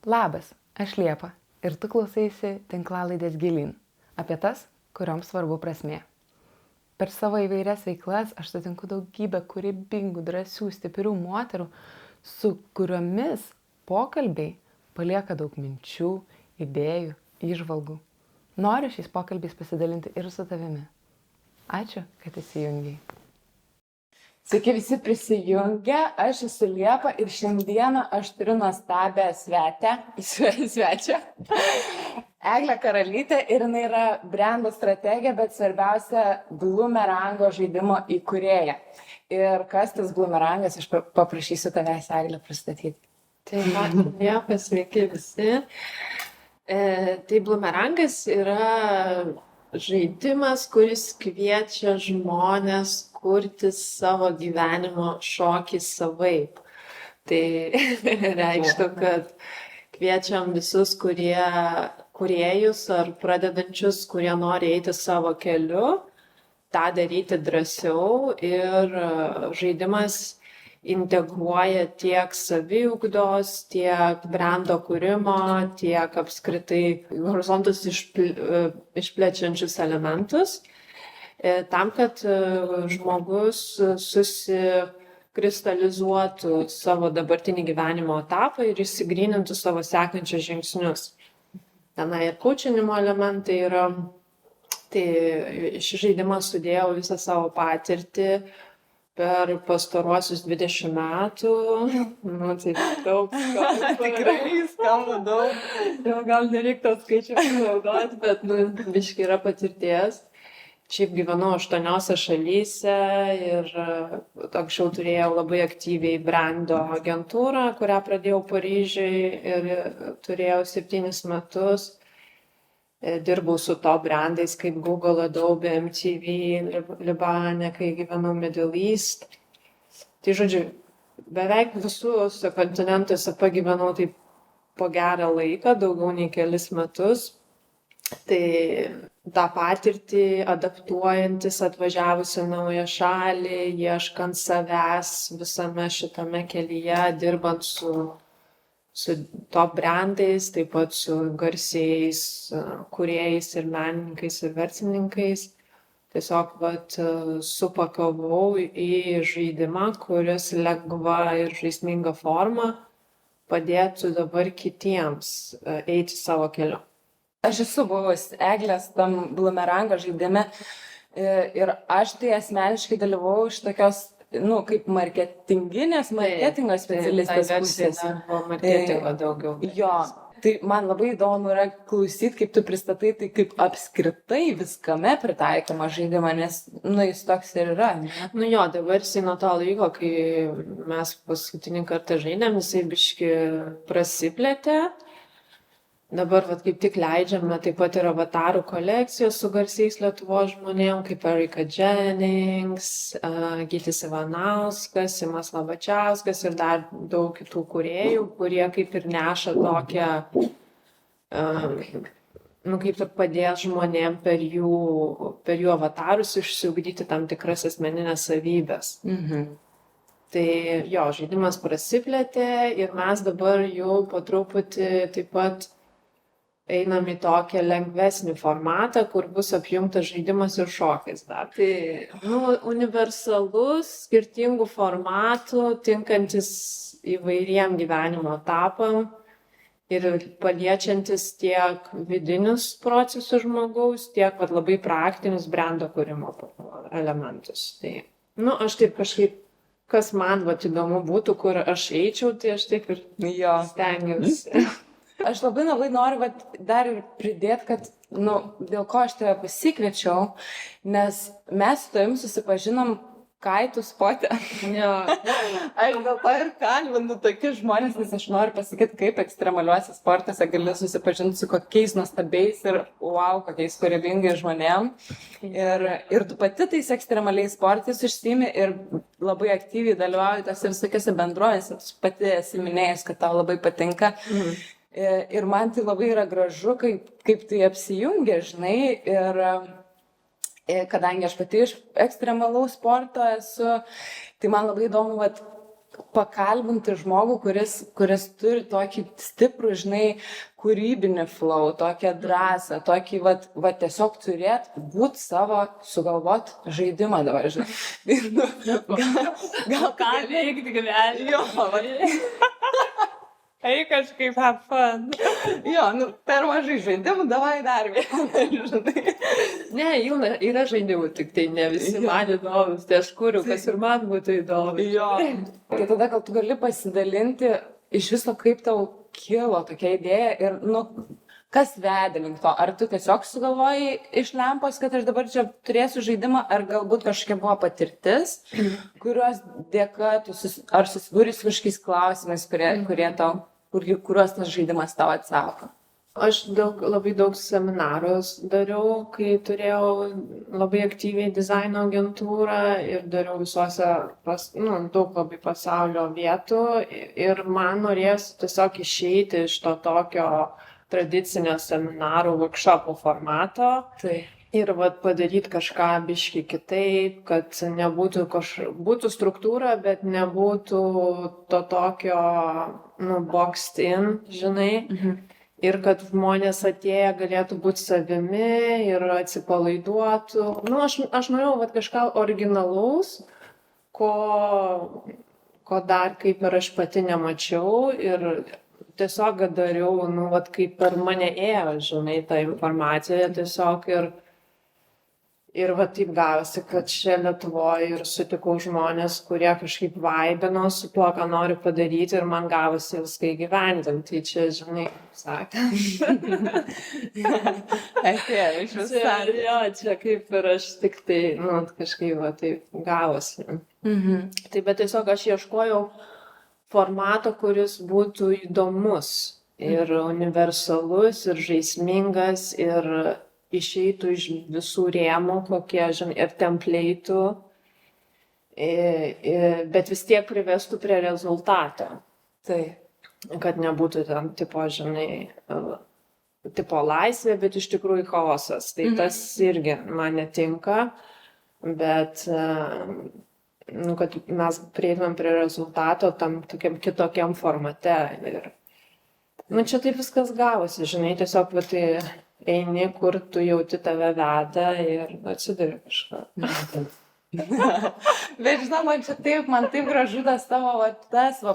Labas, aš Liepa ir tu klausaisi tinklalaidės Gilyn apie tas, kurioms svarbu prasmė. Per savo įvairias veiklas aš sutinku daugybę kūrybingų, drąsių, stiprių moterų, su kuriomis pokalbiai palieka daug minčių, idėjų, įžvalgų. Noriu šiais pokalbiais pasidalinti ir su tavimi. Ačiū, kad įsijungiai. Sveiki visi prisijungę, aš esu Liepa ir šiandieną aš turiu nuostabią svečią, Eglę Karalytę, ir jinai yra brendo strategė, bet svarbiausia Bloomerango žaidimo įkūrėja. Ir kas tas Bloomerangas, aš paprašysiu tavęs, Eglę, pristatyti. Tai Liepa, sveiki visi. Tai Bloomerangas yra žaidimas, kuris kviečia žmonės kurti savo gyvenimo šokį savaip. Tai reikštų, kad kviečiam visus kūrėjus ar pradedančius, kurie nori eiti savo keliu, tą daryti drąsiau, ir žaidimas integruoja tiek saviugdos, tiek brendo kūrimo, tiek apskritai horizontus išplečiančius elementus, tam, kad žmogus susikristalizuotų savo dabartinį gyvenimo etapą ir išsigrynintų savo sekančius žingsnius. Tenai ir kaučinimo elementai yra. Tai šį žaidimą sudėjau visą savo patirtį per pastaruosius 20 metų. Tai daug skamba. Tikrai skamba daug. Gal nereiktų skaičių naudoti, bet biški yra patirties. Šiaip gyvenau 8 šalyse ir anksčiau turėjau labai aktyviai brendo agentūrą, kurią pradėjau Paryžiui, ir turėjau 7 metus. Dirbau su top brandais kaip Google, Adobe, MTV, Libane, kai gyvenau Middle East. Tai žodžiu, beveik visuose kontinentuose pagyvenau taip po gerą laiką, daugiau nei kelis metus. Tai tą patirtį adaptuojantis, atvažiavus į naują šalį, ieškant savęs visame šitame kelyje, dirbant su top brandais, taip pat su garsiais kūrėjais ir menininkais ir verslininkais. Tiesiog supakavau į žaidimą, kuris lengva ir žaisminga forma padėtų dabar kitiems eiti savo keliu. Aš esu buvus Eglės tam Bloomerango žaidime ir aš tai asmeniškai dalyvau iš tokios, kaip marketingo specialistės pusės. Marketingo daugiau. Jo, tai man labai įdomu yra klausyti, kaip tu pristatai, tai kaip apskritai viskame pritaikoma žaidimą, nes, jis toks ir yra. Jo, dabar jisai nuo to laiko, kai mes paskutinį kartą žaidėm, jisai biški prasiplėtė. Dabar kaip tik leidžiame taip pat ir avatarų kolekcijos su garsiais Lietuvos žmonėm, kaip Erika Jennings, Gytis Ivanauskas, Simas Labačiauskas ir dar daug kitų kūrėjų, kurie kaip ir neša tokią, kaip ir padės žmonėm per jų avatarus išsiugdyti tam tikras asmeninės savybės. Tai jo, žaidimas prasiplėtė ir mes dabar jau po truputį taip pat einam į tokią lengvesnį formatą, kur bus apjungtas žaidimas ir šokis dar. Tai universalus, skirtingų formatų, tinkantis įvairiem gyvenimo etapam ir paliečiantis tiek vidinius procesus žmogaus, tiek labai praktinius brendo kūrimo elementus. Tai, aš taip kažkaip, kas man įdomu būtų, kur aš eičiau, tai aš taip ir stengiausi. Aš labai noriu dar ir pridėti, kad, dėl ko aš tave pasikviečiau, nes mes su tavim susipažinom kaitų spote. Aš dėl to ir kalbinu tokius žmonės, nes aš noriu pasakyti, kaip ekstremaliuose sportuose gali susipažinti su kokiais nuostabiais ir kokiais kūrybingais žmonėm. Ir tu pati tais ekstremaliais sportais užsiimi ir labai aktyviai dalyvauji tose visokiose bendrovėse. Tu pati esi minėjus, kad tau labai patinka. Ir man tai labai yra gražu, kaip tai apsijungia, žinai, ir kadangi aš pati iš ekstremalaus sporto esu, tai man labai įdomu, pakalbinti žmogų, kuris turi tokį stiprų, žinai, kūrybinį flow, tokią drąsą, tokį, va tiesiog turėt būti savo, sugalvot žaidimą dabar, žinai. Ir, nu, gal ką veikti gyvenime. Eik kažkaip have fun. Jo, nu, per mažai žaidimų, davai dar vieną, žinai. Ne, yra žaidimų, tik tai ne visi man įdomus, tai aš kuriu, kas ir man būtų įdomu. Jo. Tai tada gal tu gali pasidalinti iš viso, kaip tau kilo tokia idėja ir, nu, kas vedė link to? Ar tu tiesiog sugalvojai iš lempos, kad aš dabar čia turėsiu žaidimą, ar galbūt kažkokia buvo patirtis, kurios dėka tu susidūrei su kažkokiais klausimais, kurie tau, kuriuos tas žaidimas tau atsako? Aš labai daug seminarus dariau, kai turėjau labai aktyviai dizaino agentūrą ir dariau visuose, daug labai pasaulio vietų ir man norėjosi tiesiog išeiti iš to tokio tradicinio seminarų workshopų formato. Tai. Ir padaryti kažką biškį kitaip, kad nebūtų būtų struktūra, bet nebūtų to tokio, boxed in, žinai. Ir kad žmonės atėję galėtų būti savimi ir atsipalaiduotų. Aš norėjau kažką originalaus, ko dar kaip ir aš pati nemačiau ir tiesiog dariau, kaip per mane ėjo, žinai, tą informaciją tiesiog ir taip gavosi, kad čia Lietuvoje ir sutikau žmonės, kurie kažkaip vaibino su tuo, ką noriu padaryti ir man gavosi viską įgyvendinti. Tai čia, žinai, sakant. Atėjo iš visą. Jo, čia kaip ir aš tik tai, kažkaip taip gavosi. Tai bet tiesiog aš ieškojau formato, kuris būtų įdomus ir universalus ir žaismingas ir išeitų iš visų rėmų, kokie, žinai, ir templeitų, bet vis tiek privestų prie rezultato. Tai. Kad nebūtų ten, žinai, laisvė, bet iš tikrųjų chaosas. Tai tas irgi man netinka, bet, kad mes prieitumėm prie rezultato tam tokiam kitokiam formate. Ir, čia taip viskas gavosi, žinai, tiesiog, eini, kur tu jauti tave veda ir atsiduri kažką. Bet žinau, man taip gražu tas tavo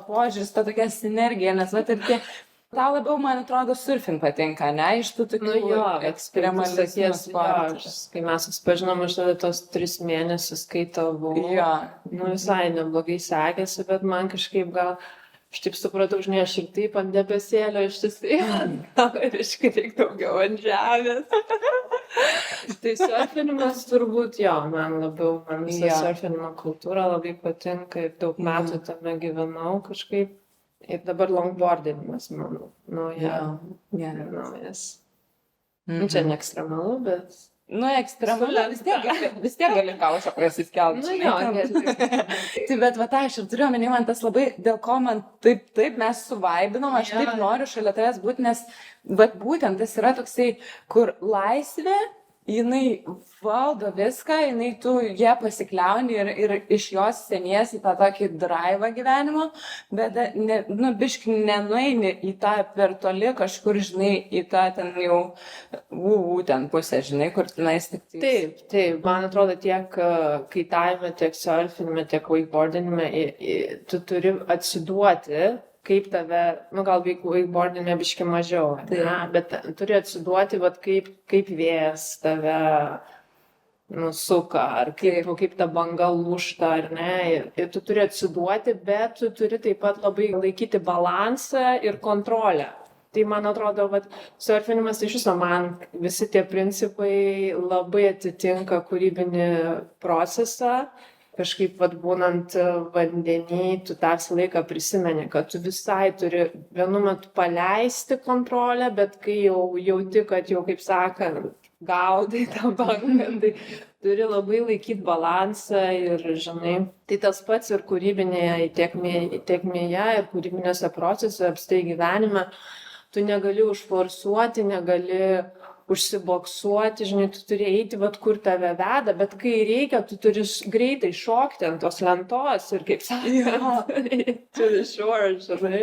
požiūris, ta tokia sinergija, nes tau labiau, man atrodo, surfing patinka, ne? Iš tų tokių ekstremalistų sportų. Kai mes susipažinom, aš tada tos 3 mėnesius skaitavau. Visai neblogai sekėsi, bet man kažkaip gal... Aš taip supratau, žinai, aš ir taip ant debesėlio ištisai, ir reikia daugiau ant žemės. Tai surfinimas turbūt, man visa surfinimo kultūra labai patinka ir daug metų tame gyvenau kažkaip. Ir dabar longboardinimas, manau, naujas. Čia ne ekstremalu, bet... Ekstremalu, vis tiek gali kaušą prasiskelti. Tai bet aš ir turiu omeny, man tas labai, dėl ko man taip mes suvaibinom, aš taip noriu šalia tavęs būti, nes būtent tas yra toksai, kur laisvė, jinai valdo viską, tu ją pasikliauni ir iš jos seniesi tą tokį draivą gyvenimo, bet biški nenueini į tą per toli kažkur, žinai, į tą ten jau ten pusę, žinai, kur tenais tik tai. Taip, man atrodo tiek kaitavime, tiek surfinime, tiek wakeboardinime, tu turi atsiduoti, kaip tave, gal wakeboardinime biški mažiau, bet turi atsiduoti, kaip vėjas tave suka, ar kaip ta banga lūžta, ar ne. Ir tu turi atsiduoti, bet tu turi taip pat labai laikyti balansą ir kontrolę. Tai man atrodo, surfinimas iš viso man visi tie principai labai atitinka kūrybinį procesą. Kažkaip būnant vandenį, tu tą visą laiką prisimeni, kad tu visai turi vienu metu paleisti kontrolę, bet kai jau jauti, kad jau, kaip sakant, gaudai tą bangą, tai turi labai laikyti balansą ir, žinai, tai tas pats ir kūrybinėje tėkmėje ir kūrybinėse procesuose, apstai gyvenime, tu negali užforsuoti, negali užsiboksuoti, žinai, tu turi eiti, vat, kur tave veda, bet kai reikia, tu turi greitai šokti ant tos lentos ir, kaip sakant, turi shore, žinai.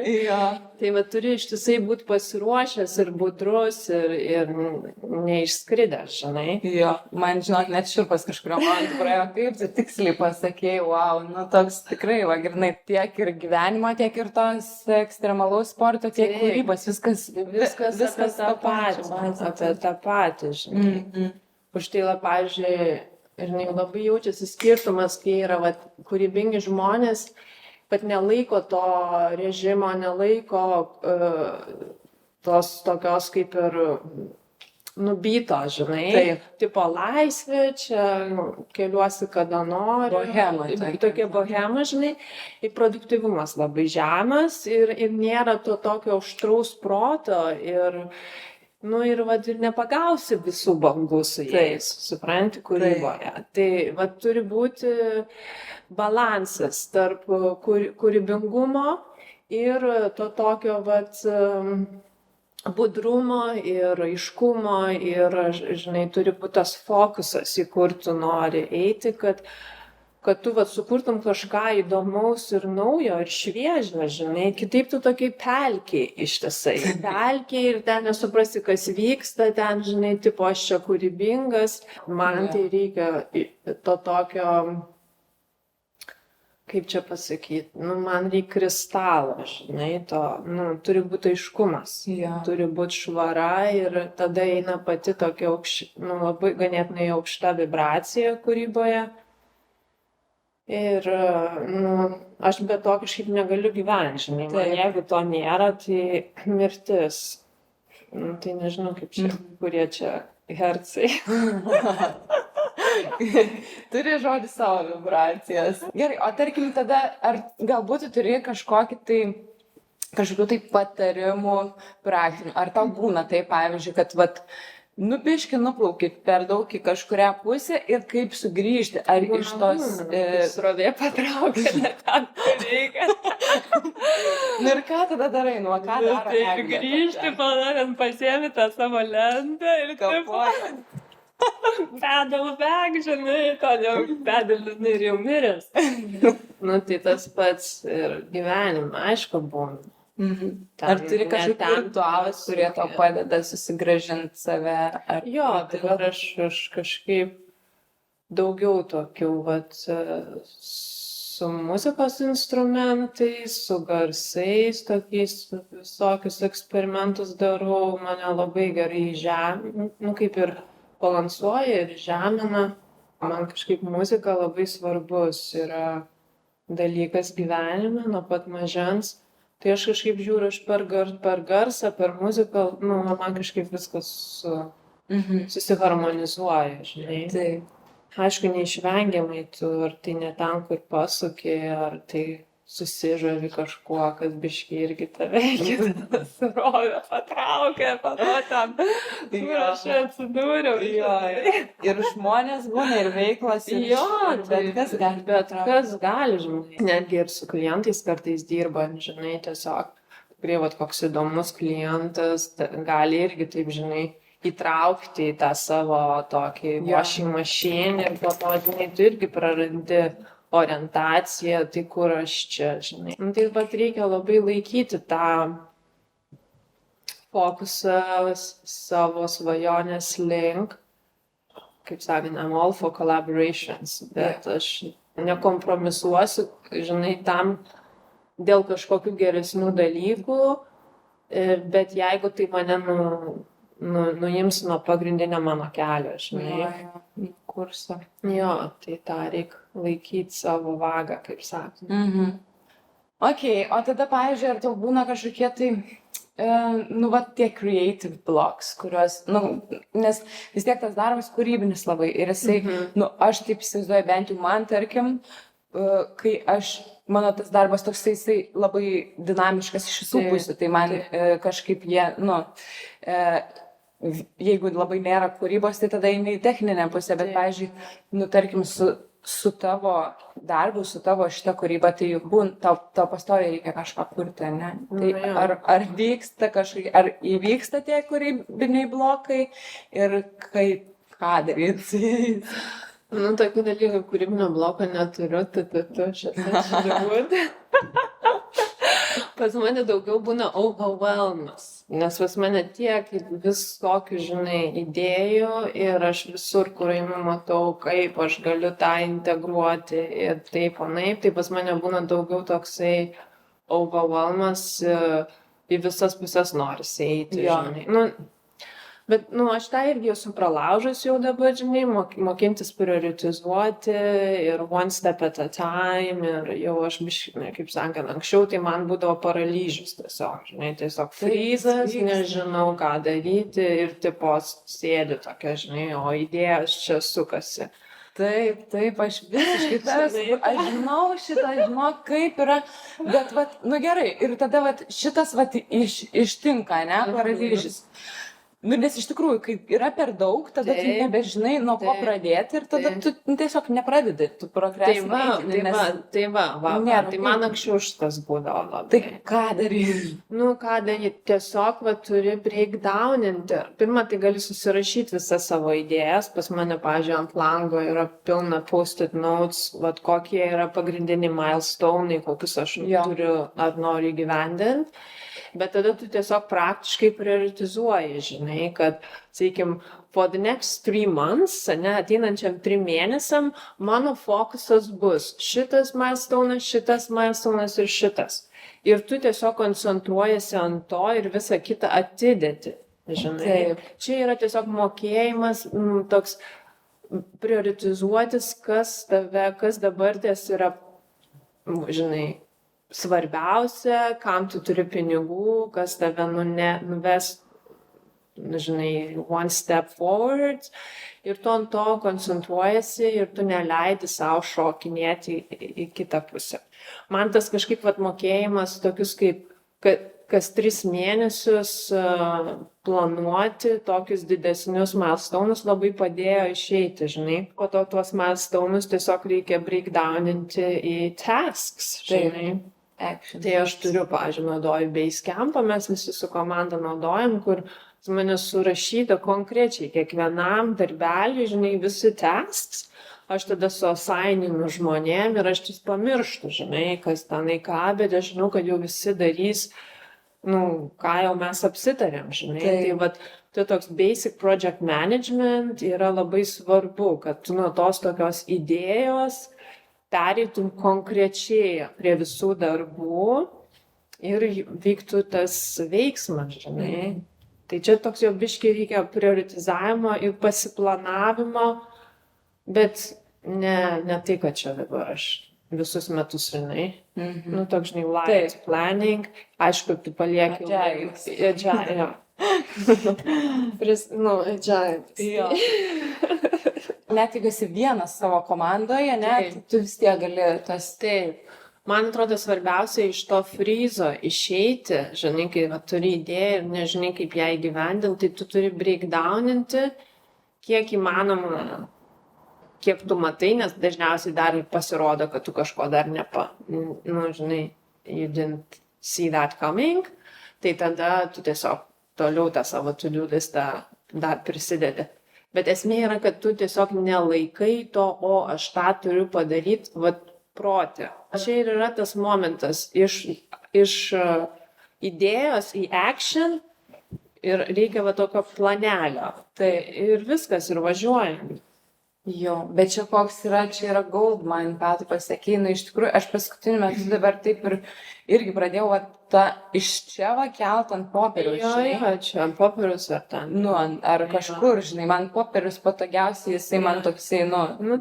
Tai vat, turi ištisai būti pasiruošęs ir budrus ir neišskridęs, žinai. Jo, man, žinok, net šiurpas kažkurio man praėjo, kaip tu tiksliai pasakėjai, wow, nu toks tikrai, va, grynai tiek ir gyvenimo, tiek ir tos ekstremalaus sporto, tiek kūrybos, viskas tą patį. Apie tą patį, žinai. Už tai, pavyzdžiui, žinai, labai jaučiasi skirtumas, kai yra kūrybingi žmonės, bet nelaiko to režimo, nelaiko tos tokios kaip ir nubyto, žinai. Taip. Tipo laisvė, čia keliuosi kada noriu. Bohema. Tokie bohema, žinai. Ir produktyvumas labai žemas ir nėra to tokio aštraus proto ir ir nepagausi visų bangų su jais, supranti, kūryboje. Tai turi būti balansas tarp kūrybingumo ir to tokio budrumo ir aiškumo ir, žinai, turi būti tas fokusas, į kur tu nori eiti, kad tu sukurtum kažką įdomaus ir naujo ir šviežio, žinai, kitaip tu tokiai pelkiai ištisai. Pelkiai ir ten nesuprasi, kas vyksta, ten, žinai, tipo aš čia kūrybingas, man tai reikia to tokio, kaip čia pasakyti, man reikia kristalo, žinai, turi būti aiškumas, turi būti švara ir tada eina pati tokia labai ganėtinai aukšta vibracija kūryboje. Ir, aš be to kažkaip negaliu gyventi, žinai, man jeigu to nėra, tai mirtis. Tai nežinau, kaip čia, kurie čia hercai. Turi žodį savo vibracijas. Gerai, o tarkim tada, ar galbūt tu turi kažkokių tai patarimų praktinių, ar tau būna tai, pavyzdžiui, kad biškį nuplaukit per daug į kažkurią pusę ir kaip sugrįžti, ar iš tos srovė patraukia, net ten reikia. Ir ką tada darai, ką daro? Tai grįžti, padarant pasiemi tą savo lentą ir kapoji. Pedal back, žinai, todėl pedal ir jau miręs. Tai tas pats ir gyvenime, aišku, būna. Ar turi kažkokių ritualus, kurie tau padeda susigrąžinti save? Jo, tai aš kažkaip daugiau tokių, su muzikos instrumentais, su garsais, tokiais visokius eksperimentus darau, mane labai gerai kaip ir balansuoja ir žemina. Man kažkaip muzika labai svarbus yra dalykas gyvenime nuo pat mažens. Tai aš kažkaip žiūriu, aš per garsą, per muziką, man kažkaip viskas susiharmonizuoja, žinai. Taip. Aišku, neišvengiamai tu, ar tai ne ten, kur pasuki, ar tai susižavi kažkuo, kas biški irgi tave kitą srovę patraukia, ten, kur aš atsidūriau. Ir žmonės būna, ir veiklos, bet kas gali, žinai. Netgi ir su klientais kartais dirbant, žinai, tiesiog, kurie koks įdomus klientas, gali irgi taip, žinai, įtraukti į tą savo tokį washing machine ir po to, žinai, tu irgi prarandi orientaciją, tai kur aš čia, žinai. Tai reikia labai laikyti tą fokusą savo svajonės link. Kaip sakant, I'm all for collaborations, bet aš nekompromisuosiu, žinai, tam dėl kažkokių geresnių dalykų, bet jeigu tai mane nuims nuo pagrindinio mano kelio, žinai. Kursą. Jo, tai tą reikia laikyti savo vagą, kaip sakant. Ok, o tada, pavyzdžiui, ar tau būna kažkokie tai, tie creative blocks, kuriuos, nes vis tiek tas darbas kūrybinis labai ir jisai, aš taip įsivaizduoju, bent jau man, tarkim, kai mano tas darbas toks, jisai labai dinamiškas iš visų pusių, tai man kažkaip jie, jeigu labai nėra kūrybos, tai tada eini į techninę pusę, bet, pavyzdžiui, tarkim, su tavo darbu, su tavo šita kūryba, tai tau pastoviai reikia kažką kurti, ne? Tai Jo. ar vyksta kažkokie, ar įvyksta tie kūrybiniai blokai ir ką daryti su jais? Nu, tokių dalykų kūrybinio bloko neturiu, tu šitą būti. Pas mane daugiau būna overwhelmas, nes pas mane tiek visokių, žinai, idėjų ir aš visur, kur einu, matau, kaip aš galiu tą integruoti ir taip, tai pas mane būna daugiau toksai overwhelmas, į visas pusės norisi eiti, žinai. Nu, bet, aš tą irgi esu pralaužus jau dabar, žinai, mokintis prioritizuoti ir one step at a time ir jau aš biškai, kaip sakant, anksčiau tai man būdavo paralyžius tiesiog, žinai, tiesiog frizas, nežinau ką daryti ir tipos sėdi tokia, žinai, o idėjas čia sukasi. Taip, aš visiškai aš žinau, kaip yra, bet, gerai, ir tada, šitas, ištinka, ne, paralyžius. Nes iš tikrųjų, kai yra per daug, tada tu nebežinai, nuo ko pradėti ir tada tu tiesiog nepradedi, tu progresinai. Tai man anksčiau šitas būdavo labai. Tai ką daryti? Ką daryti, tiesiog turi breakdowninti. Pirmą, tai gali susirašyti visas savo idėjas. Pas mane, pavyzdžiui, ant lango yra pilna post-it notes, kokie yra pagrindiniai milestone'ai, kokius aš turiu ar noriu įgyvendinti. Bet tada tu tiesiog praktiškai prioritizuoji, žinai, kad, sakykim, for the next 3 months, ateinančiam 3 mėnesiam, mano fokusas bus šitas milestone'as ir šitas. Ir tu tiesiog koncentruojasi ant to ir visą kitą atidėti, žinai. Taip. Čia yra tiesiog mokėjimas, toks prioritizuotis, kas dabar ties yra, žinai, svarbiausia, kam tu turi pinigų, kas tave nuves, žinai, one step forward ir tu ant to koncentruojasi ir tu neleidi savo šokinėti į kitą pusę. Man tas kažkaip mokėjimas tokius kaip, kas 3 mėnesius planuoti tokius didesnius milestone'us labai padėjo išeiti, žinai. Po to tuos milestone'us tiesiog reikia breakdowninti į tasks, žinai. Action. Tai aš turiu, pavyzdžiui, naudoju Basecampą, mes visi su komanda naudojam, kur mane surašyta konkrečiai kiekvienam darbeliui, žinai, visi tasks. Aš tada su asaininu žmonėm ir aš tis pamirštu, žinai, kas tenai ką, bet aš žinau, kad jau visi darys, ką jau mes apsitarėm, žinai. Tai toks basic project management yra labai svarbu, kad tu nuo tos tokios idėjos pereitum konkrečiai prie visų darbų ir vyktų tas veiksmas, žinai. Tai čia toks jau biškai reikia prioritizavimo ir pasiplanavimo, bet ne tai, kad čia dabar aš visus metus, žinai. Toks, žinai, life planning. Aišku, tu palieki agile. Agile. Net jeigu esi vienas savo komandoje, tu vis tiek gali tas... Taip. Man atrodo svarbiausia iš to fryzo išeiti, žinai, kai turi idėją ir nežinai, kaip ją įgyvendinti, tai tu turi breakdowninti, kiek įmanoma, kiek tu matai, nes dažniausiai dar pasirodo, kad tu kažko dar žinai, you didn't see that coming, tai tada tu tiesiog toliau tą savo to-do listą dar prisidedi. Bet esmė yra, kad tu tiesiog nelaikai to, aš tą turiu padaryti, protė. Čia ir yra tas momentas iš idėjos į action ir reikia tokio planelio. Tai ir viskas, ir važiuojam. Jo, bet čia koks yra, čia yra gold mine, ką tu pasakei, iš tikrųjų, aš paskutiniu metu dabar taip ir irgi pradėjau iš čia kelt ant popieriaus. Jo, čia ant popieriaus ar ten. Ar kažkur, žinai, man popierius patogiausiai, jisai man toksai,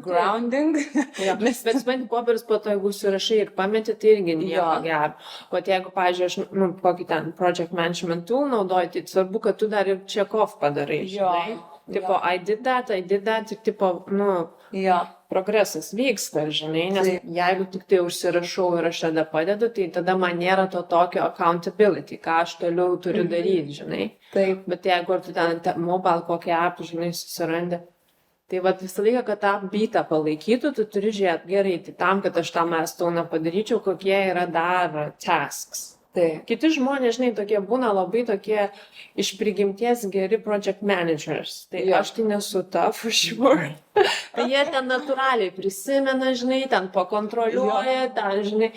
grounding. Bet man popierius po to, jeigu surašai ir pameti, tai irgi nieko gero. O jeigu, pavyzdžiui, aš, kokį ten project management tool naudoju, tai svarbu, kad tu dar ir check off padarai, žinai. Tipo, I did that, ir tipo, progresas vyksta, žinai, nes jeigu tik tai užsirašau ir aš tada padedu, tai tada man nėra to tokio accountability, ką aš toliau turiu daryti, žinai. Taip. Bet jeigu tu ten mobile kokią app, žinai, susirandi, Tai vat visą laiką, kad tą bitą palaikytų, tu turi žiūrėti gerai, tai tam, kad aš tą milestone padaryčiau, kokie yra dar tasks. Taip. Kiti žmonės, žinai, tokie būna labai tokie iš prigimties geri project managers. Tai aš tai nesu ta, for sure. Tai jie ten natūraliai prisimena, žinai, ten pakontroliuoja, ten, žinai,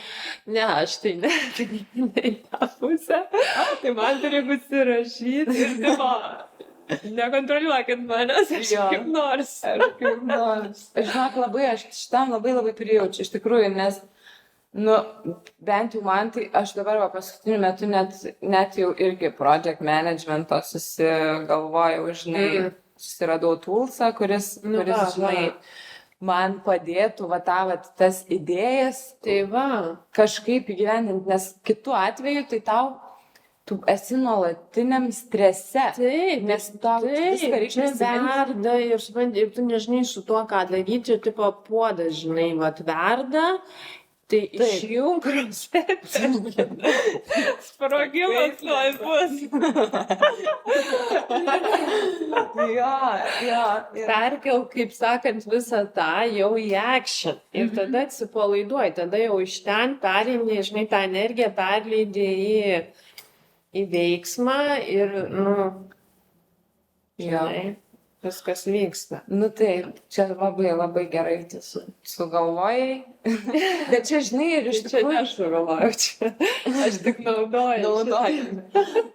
ne, aš tai ne, tai į tą pusę. Tai man turi pasirašyti ir tipo, nekontroliuokit manęs, aš kaip nors. Žinok, aš šitam labai prijaučiu, iš tikrųjų, nes, nu, bent jau man, tai aš dabar paskutiniu metu net jau irgi project managemento susigalvojau, žinai, susiradau toolsą, kuris, žinai, man padėtų tas idėjas kažkaip įgyvendinti, nes kitu atveju tai tu esi nuolatiniam strese. Taip, nes tau viską reikia verda ir tu nežinai su tuo, ką daryti, tipo puodas, žinai, verda, tai išjung rozetę. Sprogimas tuoj bus. Perkel, kaip sakant, visą tą jau į action. Ir tada atsipalaiduoji, tada jau iš ten pereini, žinai, tą energiją perleidi į veiksmą ir, nu, žinai, viskas vyksta. Nu taip, čia labai gerai sugalvojai. Bet čia, žinai, ir iš tikrųjų... Čia nesugalvojau, čia aš tik naudoju.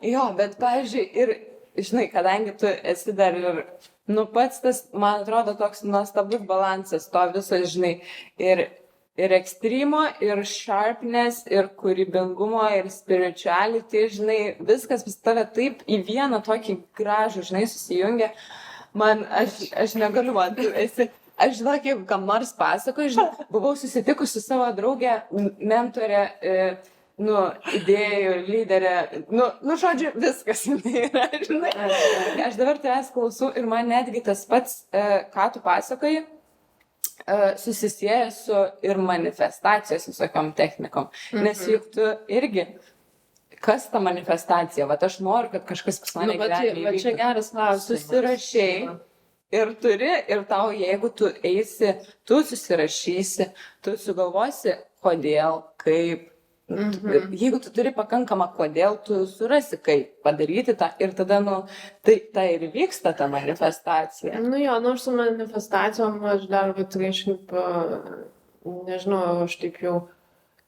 Jo, bet, pavyzdžiui, ir, žinai, kadangi tu esi dar ir, nu, pats tas, man atrodo, toks nuostabus balansas to viso, žinai, ir ekstrymo, ir sharpness, ir kūrybingumo, ir spirituality, žinai, viskas vis tave taip į vieną tokį gražų, žinai, susijungia. Man, aš negaliu, man, tu esi, aš žinau, jeigu kam nors pasakoju, žinai, buvau susitikusi su savo draugę, mentorę, idėjų, lyderę, žodžiu, viskas yra, žinai. Aš dabar tavęs klausau ir man netgi tas pats, ką tu pasakoji, susisieja su ir manifestacijos visokiom technikom. Nes juk tu irgi, kas ta manifestacija? Vat aš noriu, kad kažkas pas mane gyvenime įvyktų. Čia geras klausimas. Susirašei ir turi, ir tau, jeigu tu eisi, tu susirašysi, tu sugalvosi, kodėl, kaip. Jeigu tu turi pakankamą kodėl, tu surasi, kaip padaryti tą ir tada, tai ir vyksta ta manifestacija. Nu jo, nors su manifestacijom aš dar, kažkaip, nežinau, aš taip jau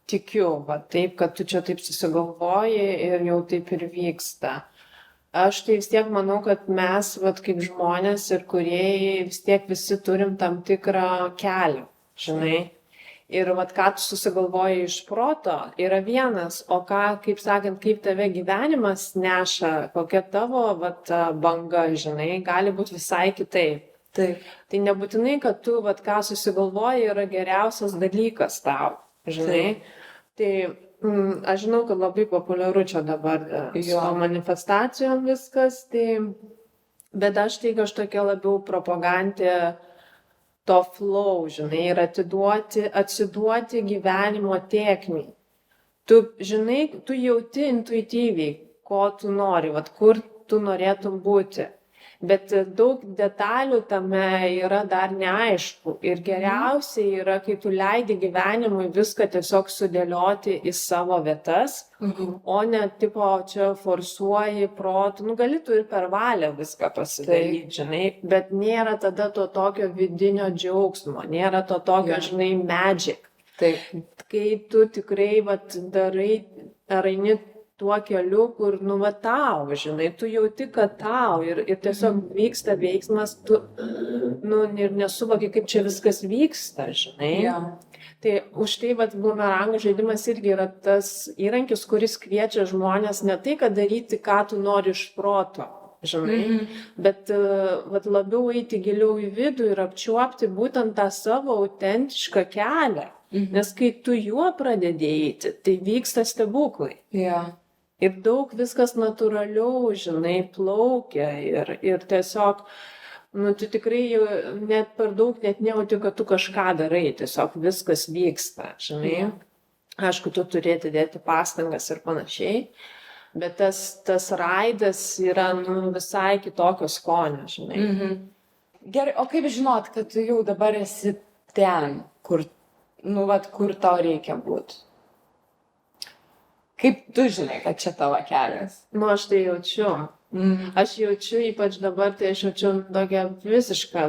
tikiu, taip, kad tu čia taip susigalvoji ir jau taip ir vyksta. Aš tai vis tiek manau, kad mes, kaip žmonės ir kūrėjai, vis tiek visi turim tam tikrą kelią, žinai. Ir ką tu susigalvoji iš proto, yra vienas, o ką, kaip sakant, kaip tave gyvenimas neša, kokia tavo banga, žinai, gali būti visai kitaip. Taip. Tai nebūtinai, kad tu, ką susigalvoji, yra geriausias dalykas tau, žinai. Taip. Tai aš žinau, kad labai populiaru čia dabar su manifestacijom viskas, bet aš tokia labiau propagandė to flow, žinai, ir atsiduoti gyvenimo tėkmei. Tu, žinai, tu jauti intuityviai, ko tu nori, kur tu norėtum būti. Bet daug detalių tame yra dar neaišku. Ir geriausiai yra, kai tu leidi gyvenimui viską tiesiog sudėlioti į savo vietas, o ne, čia forsuoji protų. Gali tu ir per valią viską pasidaryti, žinai, bet nėra tada to tokio vidinio džiaugsmo, nėra to tokio, žinai, magic. Taip. Kai tu tikrai, darai, ar eini tuo keliu, kur, tau, žinai, tu jauti, kad tau ir tiesiog vyksta veiksmas, tu, ir nesuvoki, kaip čia viskas vyksta, žinai. Ja. Tai už tai, bumerangų žaidimas irgi yra tas įrankis, kuris kviečia žmonės ne tai, kad daryti, ką tu nori iš proto, žinai, bet labiau eiti giliau į vidų ir apčiuopti būtent tą savo autentišką kelią. Nes kai tu juo pradėdėjai, tai vyksta stebuklai. Ja. Ir daug viskas natūraliau, žinai, plaukia ir tiesiog, tu tikrai net per daug net nejauti, kad tu kažką darai, tiesiog viskas vyksta, žinai. Aišku, tu turi atidėti pastangas ir panašiai, bet tas raidas yra visai kitokio skonio, žinai. Gerai, o kaip žinot, kad tu jau dabar esi ten, kur, nu, vat, kur tau reikia būti? Kaip tu žinai, kad čia tavo kelias? Nu, aš tai jaučiu. Aš jaučiu, ypač dabar, tai aš jaučiu tokią visišką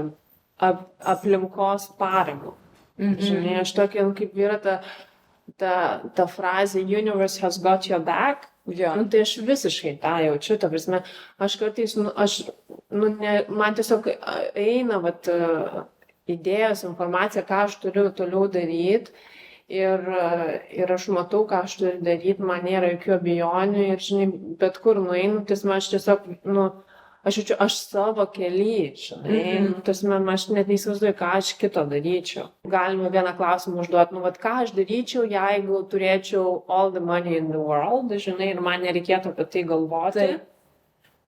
aplinkos paramą. Žinai, aš tokia, kaip yra ta frazė "Universe has got your back". Jo. Nu, tai aš visiškai tą jaučiu, ta prasme, aš kartais, man tiesiog eina, vat, idėjos, informacija, ką aš turiu toliau daryti. Ir aš matau, ką aš turiu daryti, man nėra jokių abejonių ir, žinai, bet kur nueinu, tai aš tiesiog, aš jaučiu, aš savo kely, žinai, aš net neįsivaizduoju, ką aš kito daryčiau. Galima vieną klausimą užduoti, vat ką aš daryčiau, jeigu turėčiau all the money in the world, žinai, ir man nereikėtų apie tai galvoti.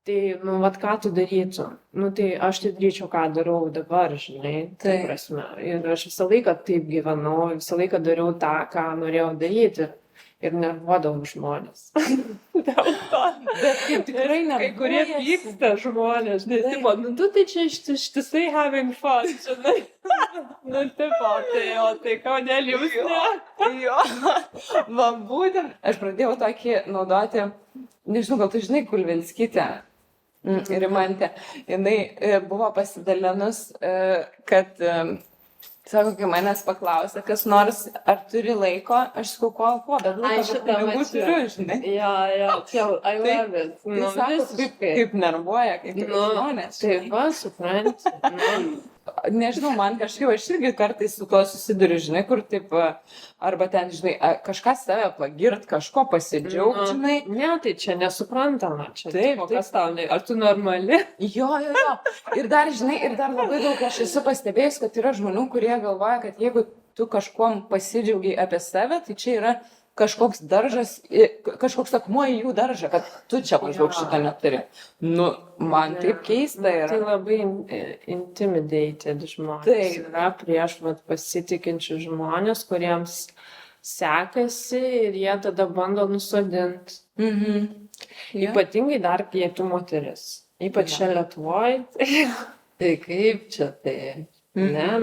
Tai, vat ką tu darytum? Tai aš tai daryčiau, ką darau dabar, žinai, tai prasme. Ir aš visą laiką taip gyvenau, visą laiką dariau tą, ką norėjau daryti. Ir nervuodavau žmonės. Dėl to. Bet kaip tikrai nervuojasi. Kai kurie pyksta žmonės, tipo, tu tai čia ištisai having fun, žinai. Tipo, tai kodėl jūs ne? Jo, va būtent. Aš pradėjau tokį naudoti, nežinau, gal tu žinai Kulvinskytę. Rimantė. Jinai buvo pasidalinus, kad sako, kai manęs paklausė, kas nors, ar turi laiko, aš sakau, ko, bet laiko, bet pinigų turiu, žinai. Jo, I love it. Tai sako, kaip nervuoja, kaip žmonės. Taip, supranti. Nežinau, man kažkaip, aš irgi kartais su tuo susiduriu, žinai, kur taip, arba ten, žinai, kažką save pagirt, kažko pasidžiaugti, žinai. Ne, tai čia nesuprantama. Čia taip, kas tau, ar tu normali? Jo. Ir dar, žinai, labai daug aš esu pastebėjus, kad yra žmonių, kurie galvoja, kad jeigu tu kažkuom pasidžiaugiai apie save, tai čia yra kažkoks daržas, kažkoks akmuo į jų daržą, kad tu čia maždaug šitą neturi. Man taip keista yra. Tai labai intimidated žmonės. Taip. Yra prieš pasitikinčių žmonės, kuriems sekasi ir jie tada bando nusodinti. Ypatingai dar pietų moteris. Ypač čia Lietuvoje. Tai kaip čia tai? Ne,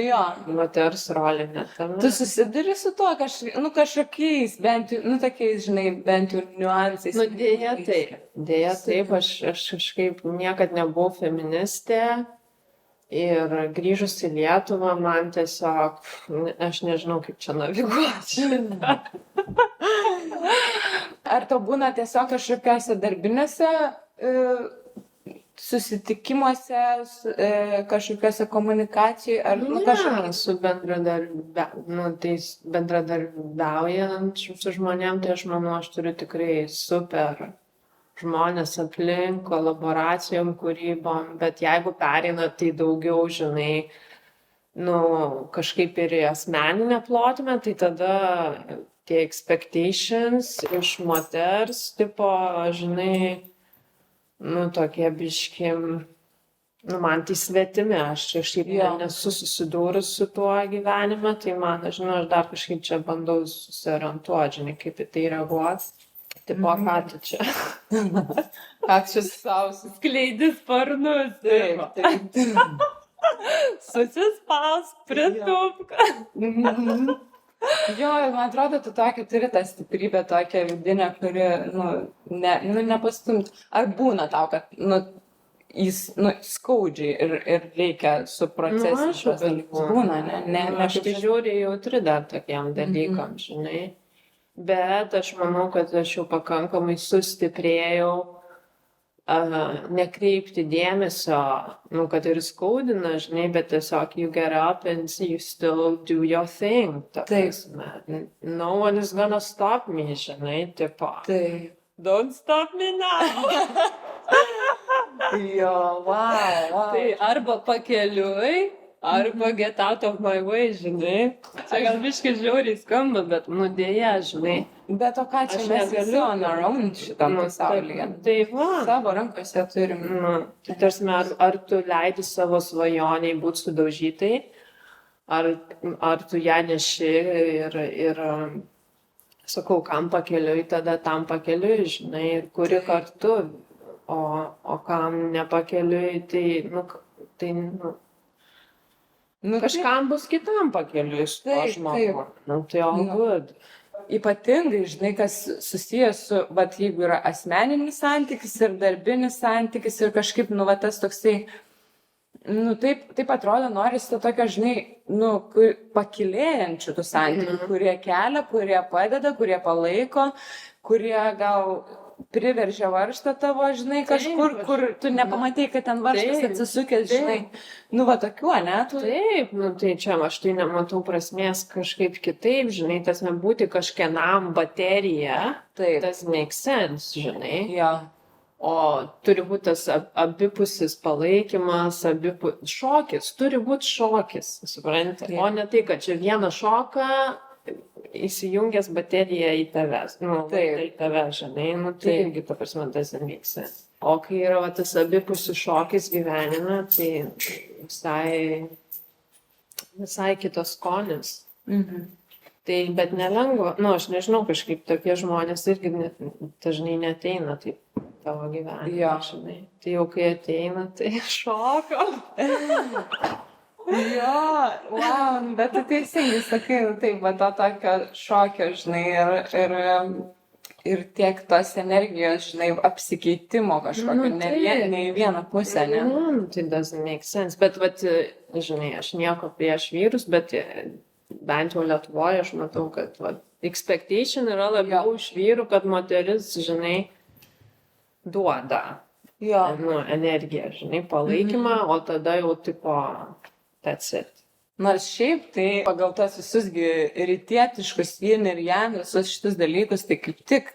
jo. Moters rolė netame. Tu susiduri su tuo kažkokiais, bent jau, tokiais, žinai, bent jau niuansais. Dėja taip, aš kažkaip niekad nebuvau feministė ir grįžus į Lietuvą man tiesiog, aš nežinau, kaip čia naviguoti. Ar to būna tiesiog kažkokiuose darbinėse susitikimuose, kažkokiuose komunikacijai, ar kažkokiai su bendradarbiaujant su žmonėm, tai aš manau, aš turiu tikrai super žmonės aplink, kolaboracijom, kūrybom, bet jeigu pereina, tai daugiau, žinai, kažkaip ir į asmeninę plotmę, tai tada tie expectations iš moters, tipo, žinai, tokie biškim, man tai svetimi, aš kažkaip nesu susidūrus su tuo gyvenime, tai man, žinau, aš dar kažkaip čia bandau susiorientuoti, žinai, kaip į tai reaguos. Tipo, ką tu čia? Ką čia savo skleidi sparnus. Taip. Susispaus, pritupk. Jo, man atrodo, tu tokia turi tą stiprybę, tokią vidinę, kuri, nepastumt. Ar būna tau, kad, jis, skaudžiai ir reikia suprocesinti šios dalykus? Būna, ne? Aš tai žiūriu jautri dar tokiem dalykam, žinai. Bet aš manau, kad aš jau pakankamai sustiprėjau nekreipti dėmesio, kad ir skaudina, žinai, bet tiesiog you get up and you still do your thing. Taip. No one is gonna stop me, žinai, tipo. Taip. Don't stop me now. Jo, wow. Tai arba pakeliui, arba get out of my way, žinai. Čia gal biškai žiauriai skamba, bet dėja, žinai. Bet o ką čia mes visi on our own šitam pasaulyje? Tai va. Savo rankose turim. Tai tarsi, ar tu leidi savo svajoniai būti sudaužytai, ar tu ją neši ir sakau, kam pakeliui, tada tam pakeliui, žinai, ir kuri kartu, o kam nepakeliui, tai, kažkam bus kitam pakeliui su to žmogu. Tai all good. Ypatingai, žinai, kas susijęs su, vat, jeigu yra asmeninis santykis ir darbinis santykis ir kažkaip, tas toksai, taip atrodo, norisi to tokio, žinai, pakilėjančių tų santykių, kurie kelia, kurie padeda, kurie palaiko, kurie gal priveržia varžtą tavo, žinai, kažkur, kur tu nepamatai, kad ten varžtas atsisukęs, žinai, tokių, ne? Taip, tai čia aš tai nematau prasmės kažkaip kitaip, žinai, tas nebūti kažkienam baterija, tas makes sense, žinai. O turi būti tas abipusis palaikymas, šokis, turi būti šokis, supranti, o ne tai, kad čia vieną šoką įsijungęs bateriją į tavęs, į tave, žinai, tai irgi, ta prasme, tas vyksta. O kai yra tas abipusis šokis gyvenime, tai visai kitas skonis. Tai, bet nelengva, aš nežinau, kažkaip tokie žmonės irgi dažnai neteina taip tavo gyvenime, žinai. Tai jau kai ateina, tai šoko. Bet tu teisingai sakai, taip, to tokio šokio, žinai, ir tiek tos energijos, žinai, apsikeitimo kažkokio, ne į vieną pusę, ne? Tai doesn't make sense, bet, žinai, aš nieko prieš vyrus, bet bent jau Lietuvoje aš matau, kad expectation yra labiau iš vyrų, kad moteris, žinai, duoda energiją, žinai, palaikymą, o tada jau tipo that's it. Nors šiaip tai pagal tos visus rytietiškus yin ir yang, visus šitus dalykus, tai kaip tik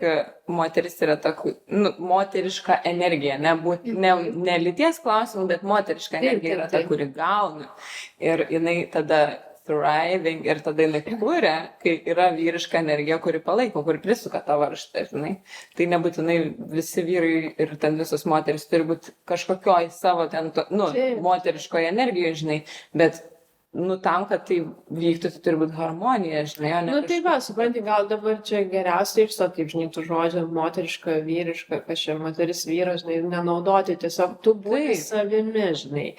moteris yra tokia, moteriška energija, ne lyties klausimų, bet moteriška energija yra ta, kuri gauna. Ir jinai tada thriving ir tada jinai kūrė, kai yra vyriška energija, kuri palaiko, kuri prisuka tą varžtą, žinai. Tai nebūtinai visi vyrai ir ten visos moteris turi būti kažkokioj savo ten, moteriškoje energijoje, žinai, bet tam, kad tai vyktų, tai turi būti harmonija, žinai, o ne tai supranti, gal dabar čia geriausiai išstot, kaip, žinai, tų žodžių moteriška, vyriška, kas čia moteris, vyras, žinai, nenaudoti, tiesiog tu būti savimi, žinai.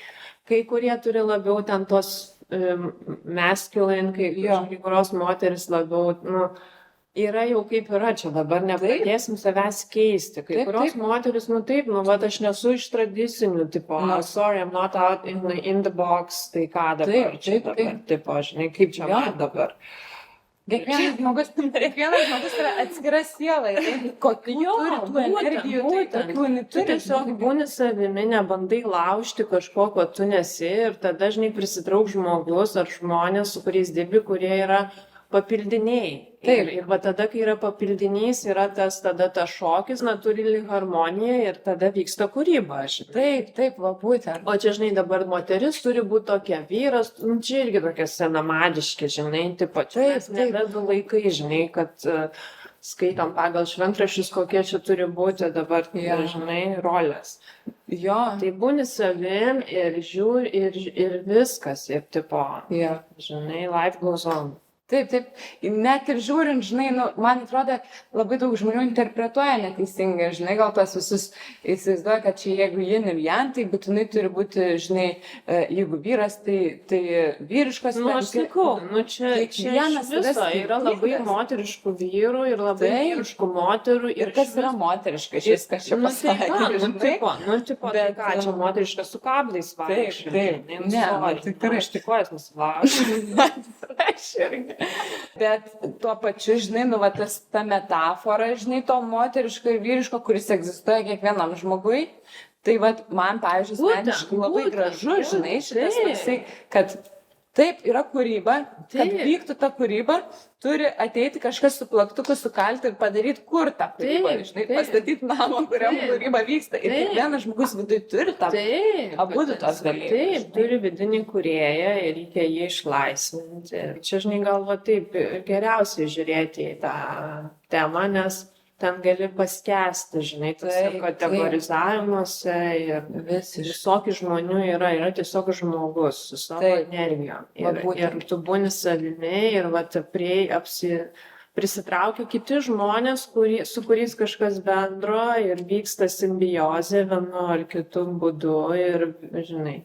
Kai kurie turi labiau ten tos masculine, kai kurios moteris labiau, yra jau kaip yra čia, dabar nepradėsim savęs keisti. Kai kurios moteris, aš nesu iš tradicinių, tipo, sorry, I'm not out in the box, tai ką dabar čia dabar, tipo, žinai, kaip čia man dabar. Kiekvienas žmogus yra atskira siela, kokių turi tų energijų, tu tiesiog būni savimi, nebandai laužti kažko, ko tu nesi ir tada, žinai, prisitrauk žmogus ar žmonės, su kuriais dirbi, kurie yra papildiniai. Ir va tada, kai yra papildinys, yra tada tas šokis, natūrali harmonija ir tada vyksta kūryba. Taip, va būtent. O čia, žinai, dabar moteris turi būti tokia, vyras, čia irgi tokia senamadiški, žinai, tipo, čia nevedų laikai, žinai, kad skaitom pagal šventraščius, kokie čia turi būti dabar, žinai, rolės. Tai būni savim ir žiūri ir viskas, ir tipo, žinai, life goes on. Taip, net ir žiūrint, žinai, man atrodo, labai daug žmonių interpretuoja neteisingai, žinai, gal tas visus įsivaizduoja, kad čia jeigu yin ir yang, tai būtinai turi būti, žinai, jeigu vyras, tai vyriškas. Aš sakau, čia iš viso yra labai moteriškų vyrų ir labai vyriškų moterų. Ir kas yra moteriška, šis kas čia pasakė, tipo, tai ką, čia moteriška su kablais vaikščiu. Tikrai. Aš tikojas nusilaužiu. Bet tuo pačiu, žinai, ta metafora, žinai, to moteriško ir vyriško, kuris egzistuoja kiekvienam žmogui, tai man, pavyzdžiui, asmeniškai labai gražu, žinai, šitas visai, kad taip yra kūryba, kad vyktų ta kūryba, turi ateiti kažkas su plaktuku, sukalti ir padaryti kur tą kūrybą, žinai, pastatyti namą, kuriam kūryba vyksta. Ir kiekvienas žmogus viduje turi tą abudu tos dalykus. Taip, turi vidinį kūrėją ir reikia jį išlaisvinti. Čia, žinai, galva taip geriausiai žiūrėti į tą temą, nes ten gali paskęsti, žinai, tose kategorizavimuose ir visokių žmonių yra tiesiog žmogus su savo energijom. Ir tu būni savimi ir prisitraukia kiti žmonės, su kuriais kažkas bendro ir vyksta simbiozė vienu ar kitu būdu ir, žinai,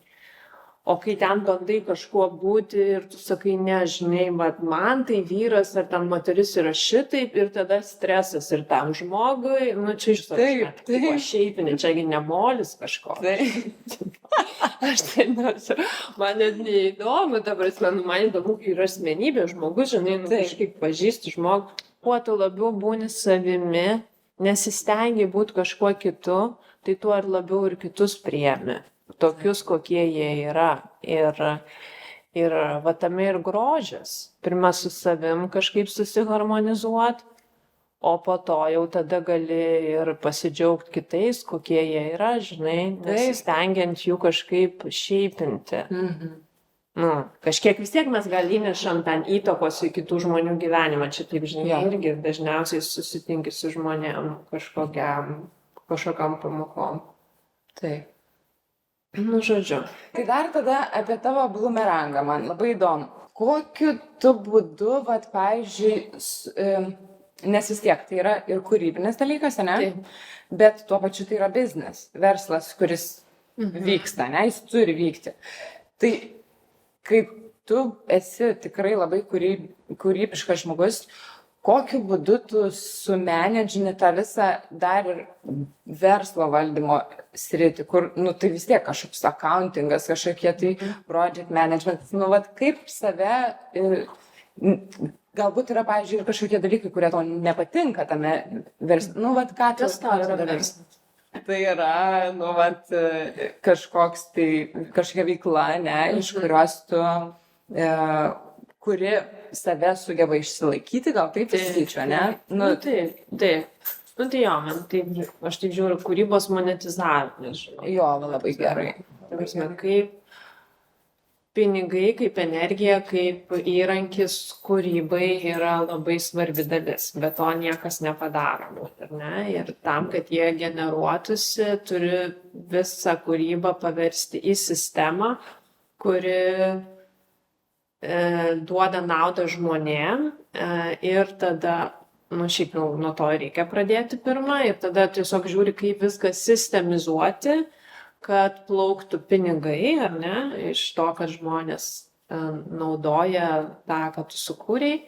O kai ten bandai kažkuo būti ir tu sakai, ne, žinai, man tai vyras ar ten moteris yra šitaip ir tada stresas ir tam žmogui, nu čia iš to šiaipinė, čiagi nemolis kažko. Aš tai nors, man net neįdomu, dabar man įdomu, kai yra asmenybė, žmogus, žinai, nu kažkaip pažįsti žmogų, kuo tu labiau būni savimi, nesistengi būti kažkuo kitu, tai tuo ir labiau ir kitus priemi. Tokius, kokie jie yra. Ir va tame ir grožis. Pirma su savim kažkaip susiharmonizuoti, o po to jau tada gali ir pasidžiaugti kitais, kokie jie yra, žinai, nesistengiant jų kažkaip šeipinti. Nu, kažkiek vis tiek mes gal įnešam ten įtakos į kitų žmonių gyvenimą. Čia taip, žinai, irgi dažniausiai susitinki su žmonėm kažkokiam pamokom. Taip. Nu, žodžiu. Tai dar tada apie tavo bumerangą, man labai įdomu. Kokiu tu būdu, vat, pavyzdžiui, nes vis tiek tai yra ir kūrybinis dalykas, ne? Taip. Bet tuo pačiu tai yra biznis, verslas, kuris vyksta, ne? Jis turi vykti. Tai kaip tu esi tikrai labai kūrybiškas žmogus, kokiu būdu tu sumenedžini tą visą dar ir verslo valdymo sritį, kur, nu, tai vis tiek kažkoks accountingas, kažkokie tai project management, nu, vat, kaip save, galbūt yra, pavyzdžiui, ir kažkokie dalykai, kurie tau nepatinka tame versle, nu, vat, ką tu darai? Tai yra, nu, vat, kažkokia veikla, ne, iš kurios tu, kuri save sugeba išsilaikyti, gal taip įsikyčiau, ne? Nu, taip. Nu, tai jo, man taip, aš taip žiūriu, kūrybos monetizavimas. Jo, labai gerai. Kaip pinigai, kaip energija, kaip įrankis kūrybai yra labai svarbi dalis, bet to niekas nepadaro, ar ne? Ir tam, kad jie generuotųsi, turi visą kūrybą paversti į sistemą, kuri duoda naudą žmonėm ir tada, nu šiaip jau nuo to reikia pradėti pirmą ir tada tiesiog žiūri, kaip viską sistemizuoti, kad plauktų pinigai, ar ne, iš to, kad žmonės naudoja tą, ką tu sukūrei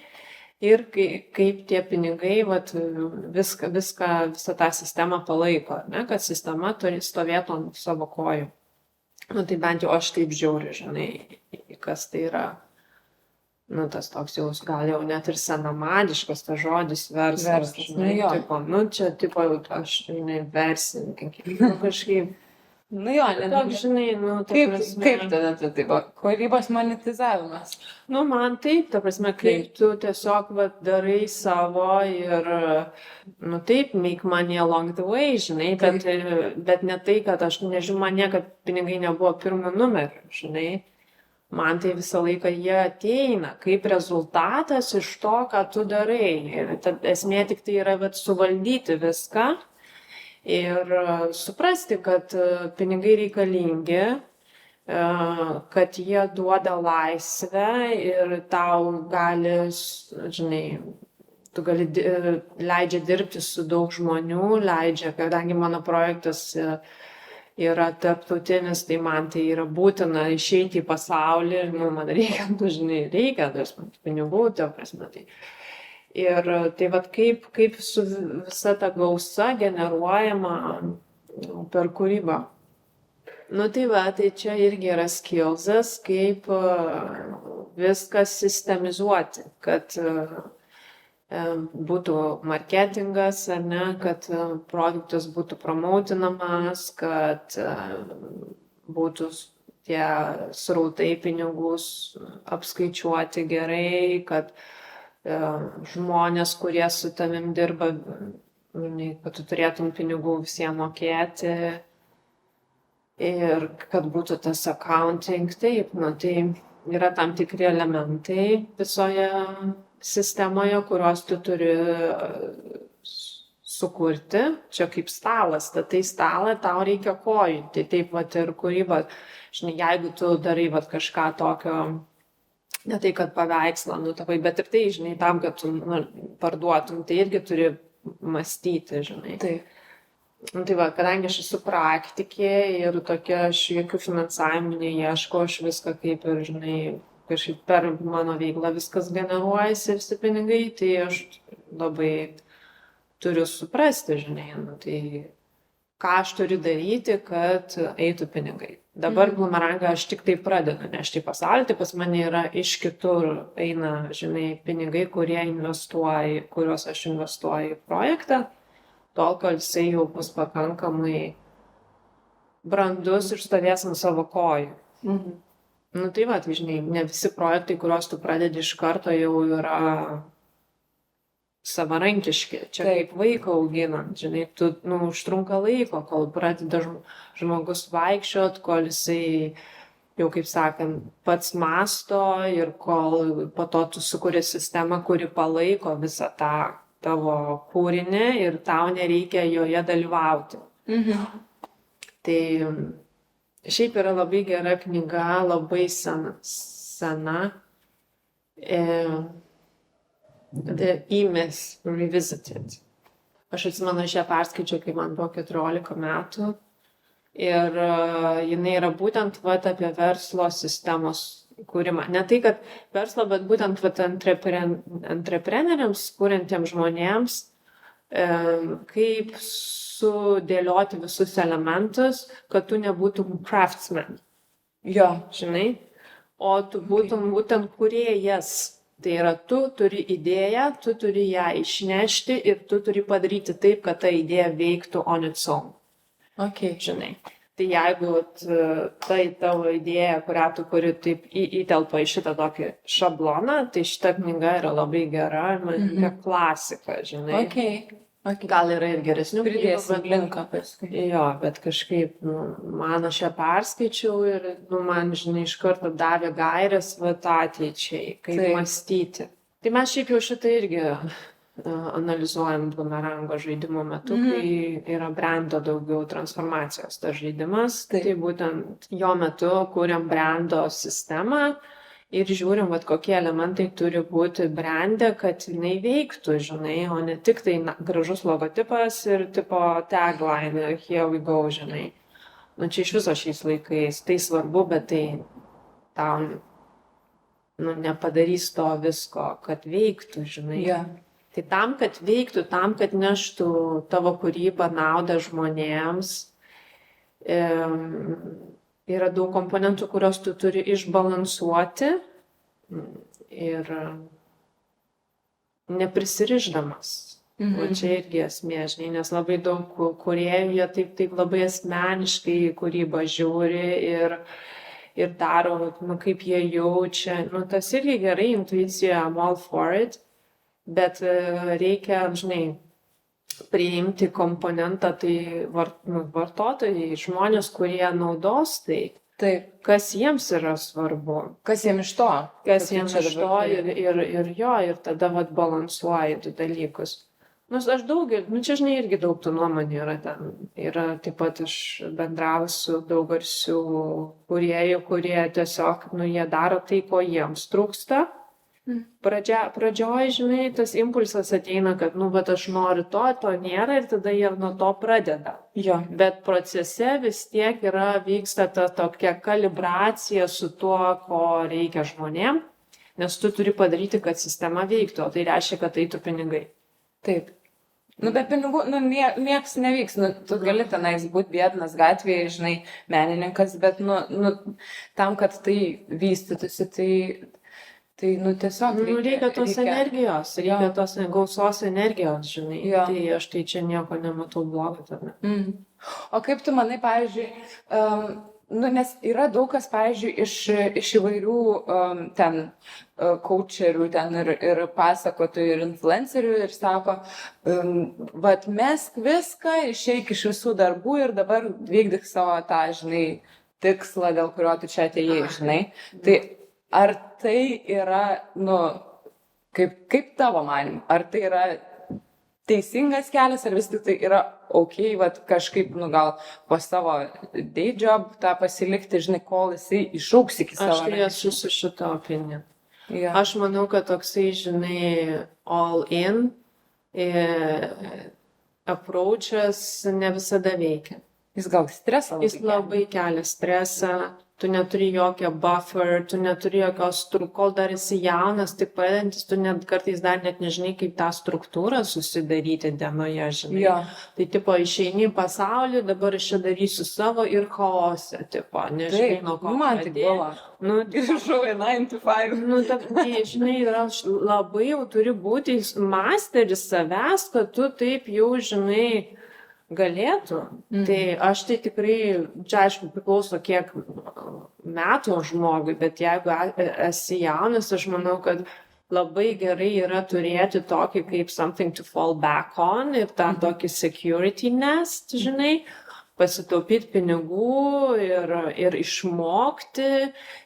ir kaip tie pinigai visą tą sistemą palaiko, ar ne, kad sistema turi stovėti ant savo kojų. Nu tai bent jau aš taip žiūriu, žinai, kas tai yra. Nu, tas toks jau, gal jau net ir senamadiškas tas žodis verslas, žinai, tipo, nu, čia, tipo, aš, žinai, versininkai, nu, kažkaip, nu, jo, toks, žinai, nu, ta prasme. Kaip tada tu, tipo, kūrybos monetizavimas? Nu, man taip, ta prasme, kaip tu tiesiog, darai savo ir, nu, taip, make money along the way, žinai, bet ne tai, kad aš, nežinau, man niekad pinigai nebuvo pirmu numeriu, žinai. Man tai visą laiką jie ateina kaip rezultatas iš to, ką tu darai. Ir esmė tik tai yra suvaldyti viską ir suprasti, kad pinigai reikalingi, kad jie duoda laisvę ir tau gali, žinai, tu leidžia dirbti su daug žmonių, kadangi mano projektas yra tarptautinis, tai man tai yra būtina išeiti į pasaulį ir, nu, man reikia, tu žinai, reikia, pinigų, ta prasme. Tai. Ir tai kaip su visa ta gausa generuojama per kūrybą. Nu, tai čia irgi yra skillsas, kaip viską sistemizuoti, kad būtų marketingas, ar ne, kad produktas būtų promoutinamas, kad būtų tie srautai pinigus apskaičiuoti gerai, kad žmonės, kurie su tavim dirba, kad tu turėtum pinigų visiems mokėti ir kad būtų tas accounting, taip, nu, tai yra tam tikri elementai visoje sistemoje, kuriuos tu turi sukurti. Čia kaip stalas, tai stalą tau reikia kojų. Tai taip ir kūryba. Žinai, jeigu tu darai kažką tokio, ne tai, kad paveikslą nutapai, bet ir tai, žinai, tam, kad tu parduotum, tai irgi turi mąstyti, žinai. Taip. Nu, tai va, kadangi aš esu praktikė ir tokia, aš jokių finansavimų neieško, aš viską kaip ir, žinai, kažkaip per mano veiklą viskas generuojasi visi pinigai, tai aš labai turiu suprasti, žinai, nu, tai ką aš turiu daryti, kad eitų pinigai. Dabar bumerangą aš tik tai pradedu nešti į pasaulį, tai pas mane yra iš kitur eina, žinai, pinigai, kuriuos aš investuoju į projektą, tol, kol jisai jau bus pakankamai brandus ir stovės ant savo kojų. Nu tai va, tai žinai, ne visi projektai, kuriuos tu pradedi iš karto, jau yra savarankiški. Čia kaip vaiką auginant, žinai, tu, nu, užtrunka laiko, kol pradeda žmogus vaikščiot, kol jisai jau, kaip sakant, pats masto ir kol po to tu sukuri sistemą, kuri palaiko visą tą tavo kūrinį ir tau nereikia joje dalyvauti. Tai šiaip yra labai gera knyga, labai sena. The E-Myth Revisited. Aš atsimenu, aš ją perskaičiau, kai man buvo 14 metų. Ir jinai yra būtent vat, apie verslo sistemos kūrimą. Ne tai, kad verslo, bet būtent vat, entrepreneriams, kuriantiems žmonėms, kaip sudėlioti visus elementus, kad tu nebūtum craftsman. Jo. Žinai? O tu būtum būtent kūrėjas. Tai yra, tu turi idėją, tu turi ją išnešti ir tu turi padaryti taip, kad ta idėja veiktų on its own. Okay. Žinai. Tai jeigu tai tavo idėja, kurią tu kuri taip įtelpa į šitą tokį šabloną, tai šita knyga yra labai gera, man tokia klasika, žinai. Okay. Gal yra ir geresnių knygų, Pridėsim linką paskui. Jo, bet kažkaip, nu, man aš ją perskaičiau ir, nu, man, žinai, iš karto davė gairės vat ateičiai, kaip mąstyti. Tai mes šiaip jau šitą irgi analizuojam bumerango žaidimo metu, kai yra brando daugiau transformacijos tas žaidimas. Tai būtent jo metu kuriam brando sistemą ir žiūrim, vat, kokie elementai turi būti brande, kad jinai veiktų, žinai, o ne tik tai gražus logotipas ir tipo tagline, here we go, žinai. Nu, čia iš viso šiais laikais tai svarbu, bet tai tau, nu, nepadarys to visko, kad veiktų, žinai. Yeah. Tai tam, kad veiktų, tam, kad neštų tavo kūrybą naudą žmonėms, yra daug komponentų, kurios tu turi išbalansuoti ir neprisirišdamas. O čia irgi esmė, žinai, nes labai daug kūrėjų, jie taip labai asmeniškai kūrybą žiūri ir daro, nu, kaip jie jaučia. Nu, tas irgi gerai, intuicija, I'm all for it, bet reikia, žinai, priimti komponentą, tai vartotojai, žmonės, kurie naudos tai, kas jiems yra svarbu. Kas jiems iš to? Kas jiems iš to ir tada vat balansuoji tų dalykus. Nu, aš čia, žinai, irgi daug tų nuomonių yra ten. Yra taip pat aš bendrauju su daug garsių kūrėjų, kurie tiesiog, nu, jie daro tai, ko jiems trūksta. Pradžioj, žinai, tas impulsas ateina, kad, nu, bet aš noriu to nėra ir tada jie nuo to pradeda. Jo. Bet procese vis tiek vyksta ta tokia kalibracija su tuo, ko reikia žmonėm, nes tu turi padaryti, kad sistema veiktų, o tai reiškia, kad eitų pinigai. Taip. Nu, be pinigų, nu, nieks nevyks, nu, tu gali tenais būti biednas gatvėje, žinai, menininkas, bet, nu, tam, kad tai vystytųsi, tai, nu, tiesiog reikia tos energijos, reikia tos gausos energijos, žinai. Jo. Tai aš tai čia nieko nematau blogo tame. O kaip tu manai, pavyzdžiui, nu, nes yra daug kas, pavyzdžiui, iš įvairių ten coacherių ten ir pasakotojų ir influencerių ir sako, vat mesk viską, išeik iš visų darbų ir dabar vykdyk savo tą, žinai, tikslą, dėl kurio tu čia atėjai, žinai. Tai ar tai yra, nu, kaip tavo manymu, ar tai yra teisingas kelias, ar vis tik tai yra vat kažkaip, nu, gal po savo day job tą pasilikti, žinai, kol jisai išaugs iki savo. Aš tai esu su šito opinija. Yeah. Aš manau, kad toksai, žinai, all in, approachas ne visada veikia. Jis gal stresą Jis labai kelia stresą, tu neturi jokio buffer, tu neturi jokios kol dar esi jaunas, tik pradedantis, tu net kartais dar net nežinai, kaip tą struktūrą susidaryti dienoje, žinai. Jo. Tai, tipo, išeini į pasaulį, dabar aš čia darysiu savo ir chaose, tipo, nežinai, nuo ko man tik pradėti. buvo. Nu, Grįžau į 9 to 5. nu, žinai, yra labai jau turi būti masteris savęs, kad tu taip jau, žinai, galėtų. Tai aš tai tikrai, čia aišku priklauso kiek metų žmogui, bet jeigu esi jaunas, aš manau, kad labai gerai yra turėti tokį kaip something to fall back on ir tą tokį security nest, žinai, pasitaupyti pinigų ir išmokti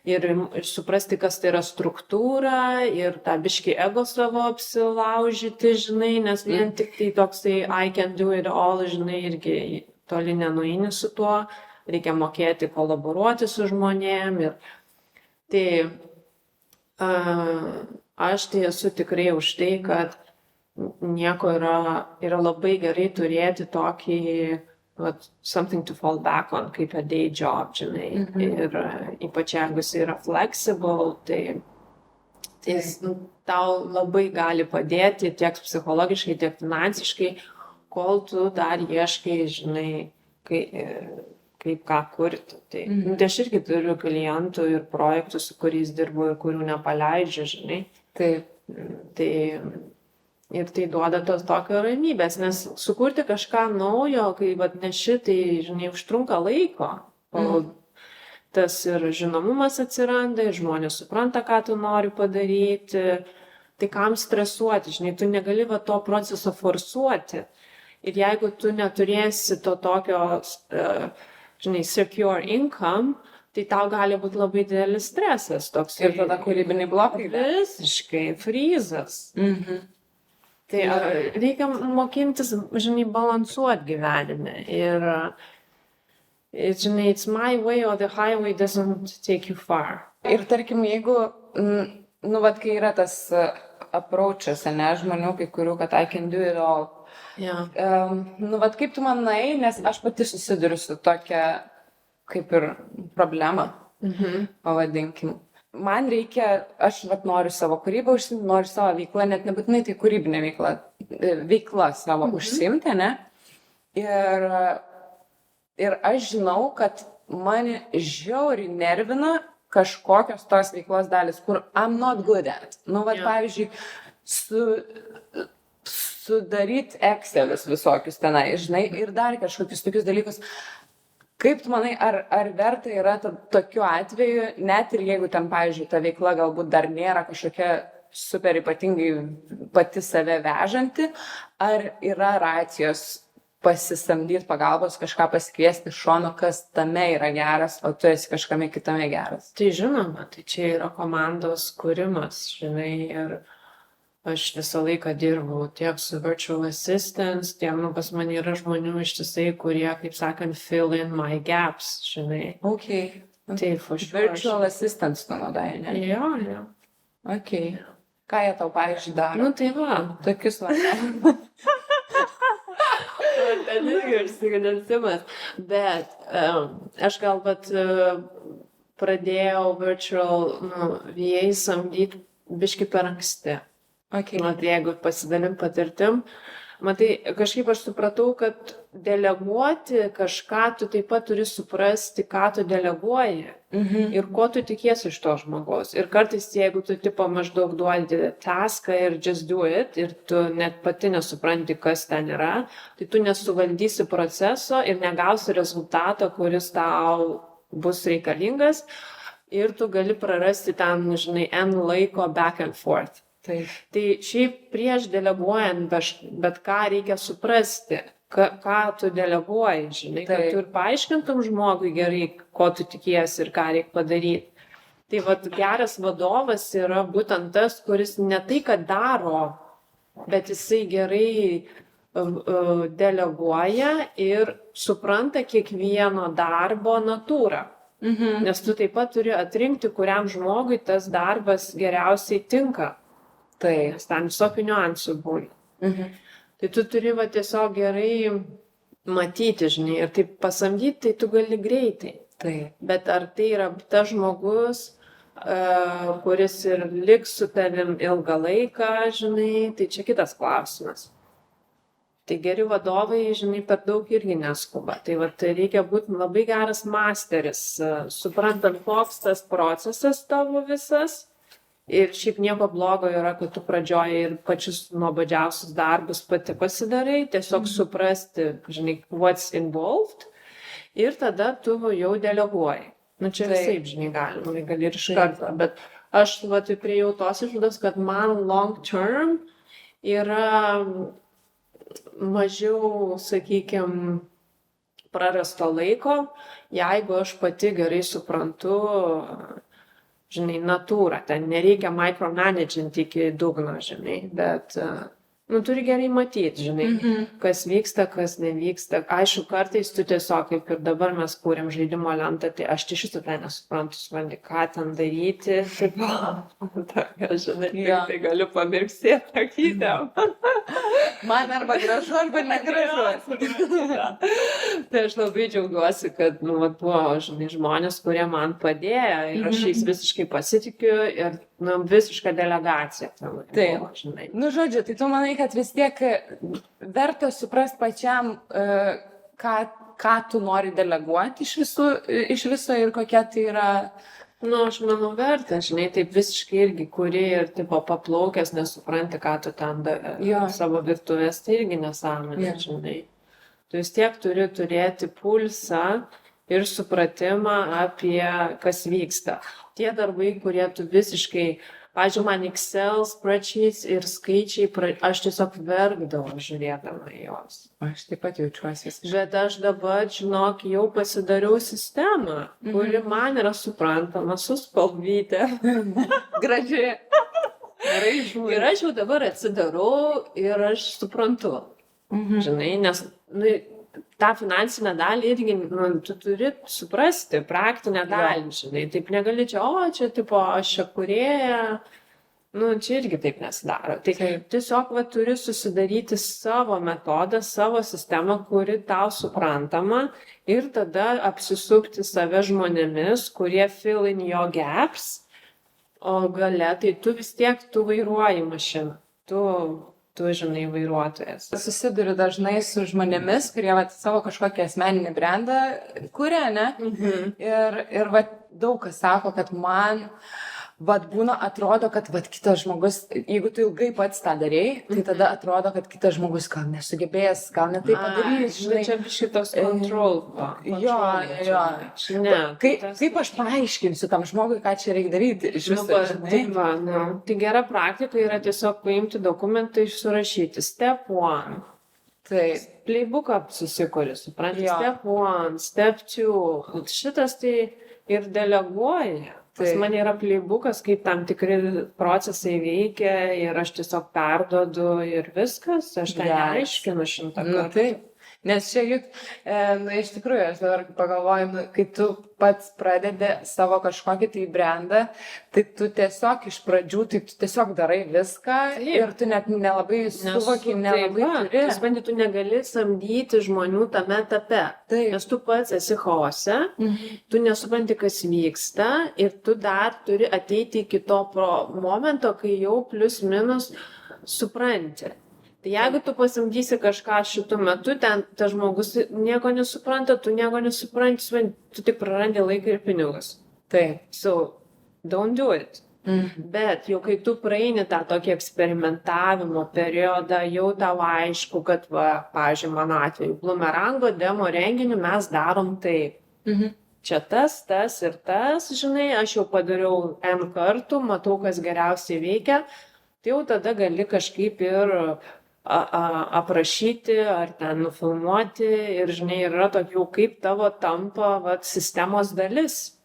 ir suprasti, kas tai yra struktūra ir tą biškį ego savo apsilaužyti, žinai, nes vien tik tai toksai I can do it all, žinai, irgi toli nenueini su tuo, reikia mokėti kolaboruoti su žmonėm ir tai aš tai esu tikrai už tai, kad nieko yra labai gerai turėti tokį something to fall back on, kaip a day job, žinai. Ir ypač jeigu jis yra flexible, tai jis tau labai gali padėti tiek psichologiškai, tiek finansiškai, kol tu dar ieškai, žinai, kaip ką kurti. Tai aš irgi turiu klientų ir projektų, su kuriais dirbu ir kurių nepaleidžiu, žinai. Ir tai duoda tos tokio ramybės, nes sukurti kažką naujo, kai neši, tai, žinai, užtrunka laiko. O tas ir žinomumas atsiranda, ir žmonės supranta, ką tu nori padaryti. Tai kam stresuoti, žinai, tu negali to proceso forsuoti. Ir jeigu tu neturėsi to tokio, žinai, secure income, tai tau gali būti labai didelis stresas. Toks, Ir tada kūrybiniai blokai. Visiškai frizas. Tai reikia mokintis, žinai, balansuoti gyvenime. Ir, žinai, it's my way or the highway doesn't take you far. Ir tarkim, jeigu, kai yra tas approachas, ne, žmonių, kai kurių, kad I can do it all. Yeah. Kaip tu manai, nes aš pati susiduriu su tokia, kaip ir problema, pavadinkim. Man reikia, aš noriu savo kūrybą užsiimti, noriu savo veiklą, net nebūtinai tai kūrybinė veikla savo užsiimti, ne? Ir aš žinau, kad mane žiauriai nervina kažkokios tos veiklos dalis, kur I'm not good at. Pavyzdžiui, sudaryti Excelis visokius tenai, žinai, ir dar kažkokius tokius dalykus. Kaip tu manai, ar verta yra tokiu atveju, net ir jeigu ten, pavyzdžiui, ta veikla galbūt dar nėra kažkokia super ypatingai pati save vežanti, ar yra racijos pasisamdyti pagalbos, kažką pasikviesti iš šono, kas tame yra geras, o tu esi kažkame kitame geras? Tai žinoma, tai čia yra komandos kūrimas, žinai, ir aš visą laiką dirbau tiek su virtual assistants, tiek, pas mane yra žmonių ištisai, kurie, kaip sakant, fill in my gaps, žinai. Okay. Tai for sure. Virtual assistants tu naudai, ne? Jo. Okay. Ką jie tau, pavyzdžiui, daro? Tai va. Tokius va. Ten irgi užsigadinsimas. Bet aš galbūt pradėjau virtual VA samdyti biški per anksti. Okay. Jeigu pasidalim patirtim, matai, kažkaip aš supratau, kad deleguoti kažką tu taip pat turi suprasti, ką tu deleguoji ir ko tu tikiesi iš to žmogaus. Ir kartais, jeigu tu maždaug duodi taską ir just do it, ir tu net pati nesupranti, kas ten yra, tai tu nesuvaldysi proceso ir negausi rezultato, kuris tau bus reikalingas, ir tu gali prarasti ten, žinai, N laiko back and forth. Tai šiaip prieš deleguojant bet ką reikia suprasti, ką tu deleguoji, žinai, kad tu ir paaiškintum žmogui gerai, ko tu tikiesi ir ką reikia padaryti. Tai geras vadovas yra būtent tas, kuris ne tai, kad daro, bet jisai gerai deleguoja ir supranta kiekvieno darbo natūrą. Nes tu taip pat turi atrinkti, kuriam žmogui tas darbas geriausiai tinka. Nes ten visokių niuansų būna. Tai tu turi va tiesiog gerai matyti, žinai, ir taip pasamdyti, tai tu gali greitai. Taip. Bet ar tai yra tas žmogus, kuris ir liks su tavim ilgą laiką, žinai, tai čia kitas klausimas. Tai geri vadovai, žinai, per daug irgi neskuba. Tai va, reikia būti labai geras masteris, suprantant, koks tas procesas tavo visas. Ir šiaip nieko blogo yra, kad tu pradžioji ir pačius nuobodžiausius darbus pati pasidarai, tiesiog suprasti, žinai, what's involved. Ir tada tu jau deleguoji. Nu, čia visaip, žinai, galima, gali ir iš karto. Bet aš, va, tai priejau tos išvados, kad man long term yra mažiau, sakykime, prarasto laiko, jeigu aš pati gerai suprantu, žinai, natūrą. Ten nereikia micromanagint iki dugno, žinai, bet nu, turi gerai matyti, žinai, kas vyksta, kas nevyksta. Aišku, kartais tu tiesiog, kaip ir dabar mes kūrėm žaidimo lentą, tai aš iš šito ten nesuprantu, supranti, ką ten daryti. Žinai, tai galiu pamirksėti akytėm. Man arba gražu, arba negražu. Tai aš labai džiaugiuosi, kad, nu, buvo, žinai, žmonės, kurie man padėjo ir aš jais visiškai pasitikiu ir, nu, visiška delegacija. Taip, žinai. Nu, žodžiu, tai tu manai, kad vis tiek verta suprast pačiam, ką tu nori deleguoti iš viso ir kokia tai yra. Nu, aš manau, verta, žinai, taip visiškai irgi, kuri ir tipo paplaukęs, nesupranti, ką tu ten savo virtuvės, tai irgi nesąmonė, žinai. Tu vis tiek turi turėti pulsą ir supratimą apie kas vyksta. Tie darbai, kurie tu visiškai, pavyzdžiui, man Excel, spreadsheets ir skaičiai, aš tiesiog verkdavau žiūrėdama juos. Aš taip pat jaučiuosi. Bet aš dabar, žinok, jau pasidariau sistemą, kuri man yra suprantama, su spalvytė. Gražiai. Ir aš jau dabar atsidarau ir aš suprantu. Žinai, nes nu, tą finansinę dalį irgi nu, tu turi suprasti, praktinę dalį, žinai. Taip negali čia, čia tipo, aš čia kūrėja. Nu, čia irgi taip nesidaro. Tai tiesiog va, turi susidaryti savo metodą, savo sistemą, kuri tau suprantama ir tada apsisukti save žmonėmis, kurie fill in your gaps, o gale tai tu vis tiek tu vairuoji mašiną. Tu, žinai, vairuotojas. Susiduriu dažnai su žmonėmis, kurie vat, savo kažkokią asmeninį brandą kuria, ne? Ir vat, daug kas sako, kad man vat, būna atrodo, kad vat, kitas žmogus, jeigu tu ilgai pats tą darei, tai tada atrodo, kad kitas žmogus gal nesugebės, gal ne taip padarys. Žinai, čia šitas control. Jo. Kaip aš paaiškinsiu tam žmogui, ką čia reikia daryti? Tai gera praktika yra tiesiog paimti dokumentą ir surašyti. Step 1. Taip. Playbooką susikuri, supranti. Step 1, step 2. Šitas tai ir deleguoja. Pas mane yra playbookas, kaip tam tikri procesai veikia ir aš tiesiog perduodu ir viskas, aš ten aiškinu 100 kartų. Taip. Nes čia juk, iš tikrųjų, aš dabar pagalvoju, kai tu pats pradedi savo kažkokį tai brandą, tai tu tiesiog iš pradžių, tai tu tiesiog darai viską ir tu net nelabai suvoki, nelabai turi. Supranti, tu negali samdyti žmonių tame etape, nes tu pats esi chaose, tu nesupranti, kas vyksta ir tu dar turi ateiti iki to momento, kai jau plius minus supranti. Tai jeigu tu pasamdysi kažką šitų metu, ten tas žmogus nieko nesupranta, tu nieko nesupranti, tu tik prarandi laiką ir pinigus. Taip. So, don't do it. Bet jau kai tu praeini tą tokį eksperimentavimo periodą, jau tau aišku, kad, pavyzdžiui, mano atveju, Blumerango demo renginių mes darom taip. Čia tas ir tas, žinai, aš jau padariau N kartų, matau, kas geriausiai veikia, tai jau tada gali kažkaip ir aprašyti ar ten nufilmuoti ir, žinai, yra tokių, kaip tavo tampa sistemos dalis.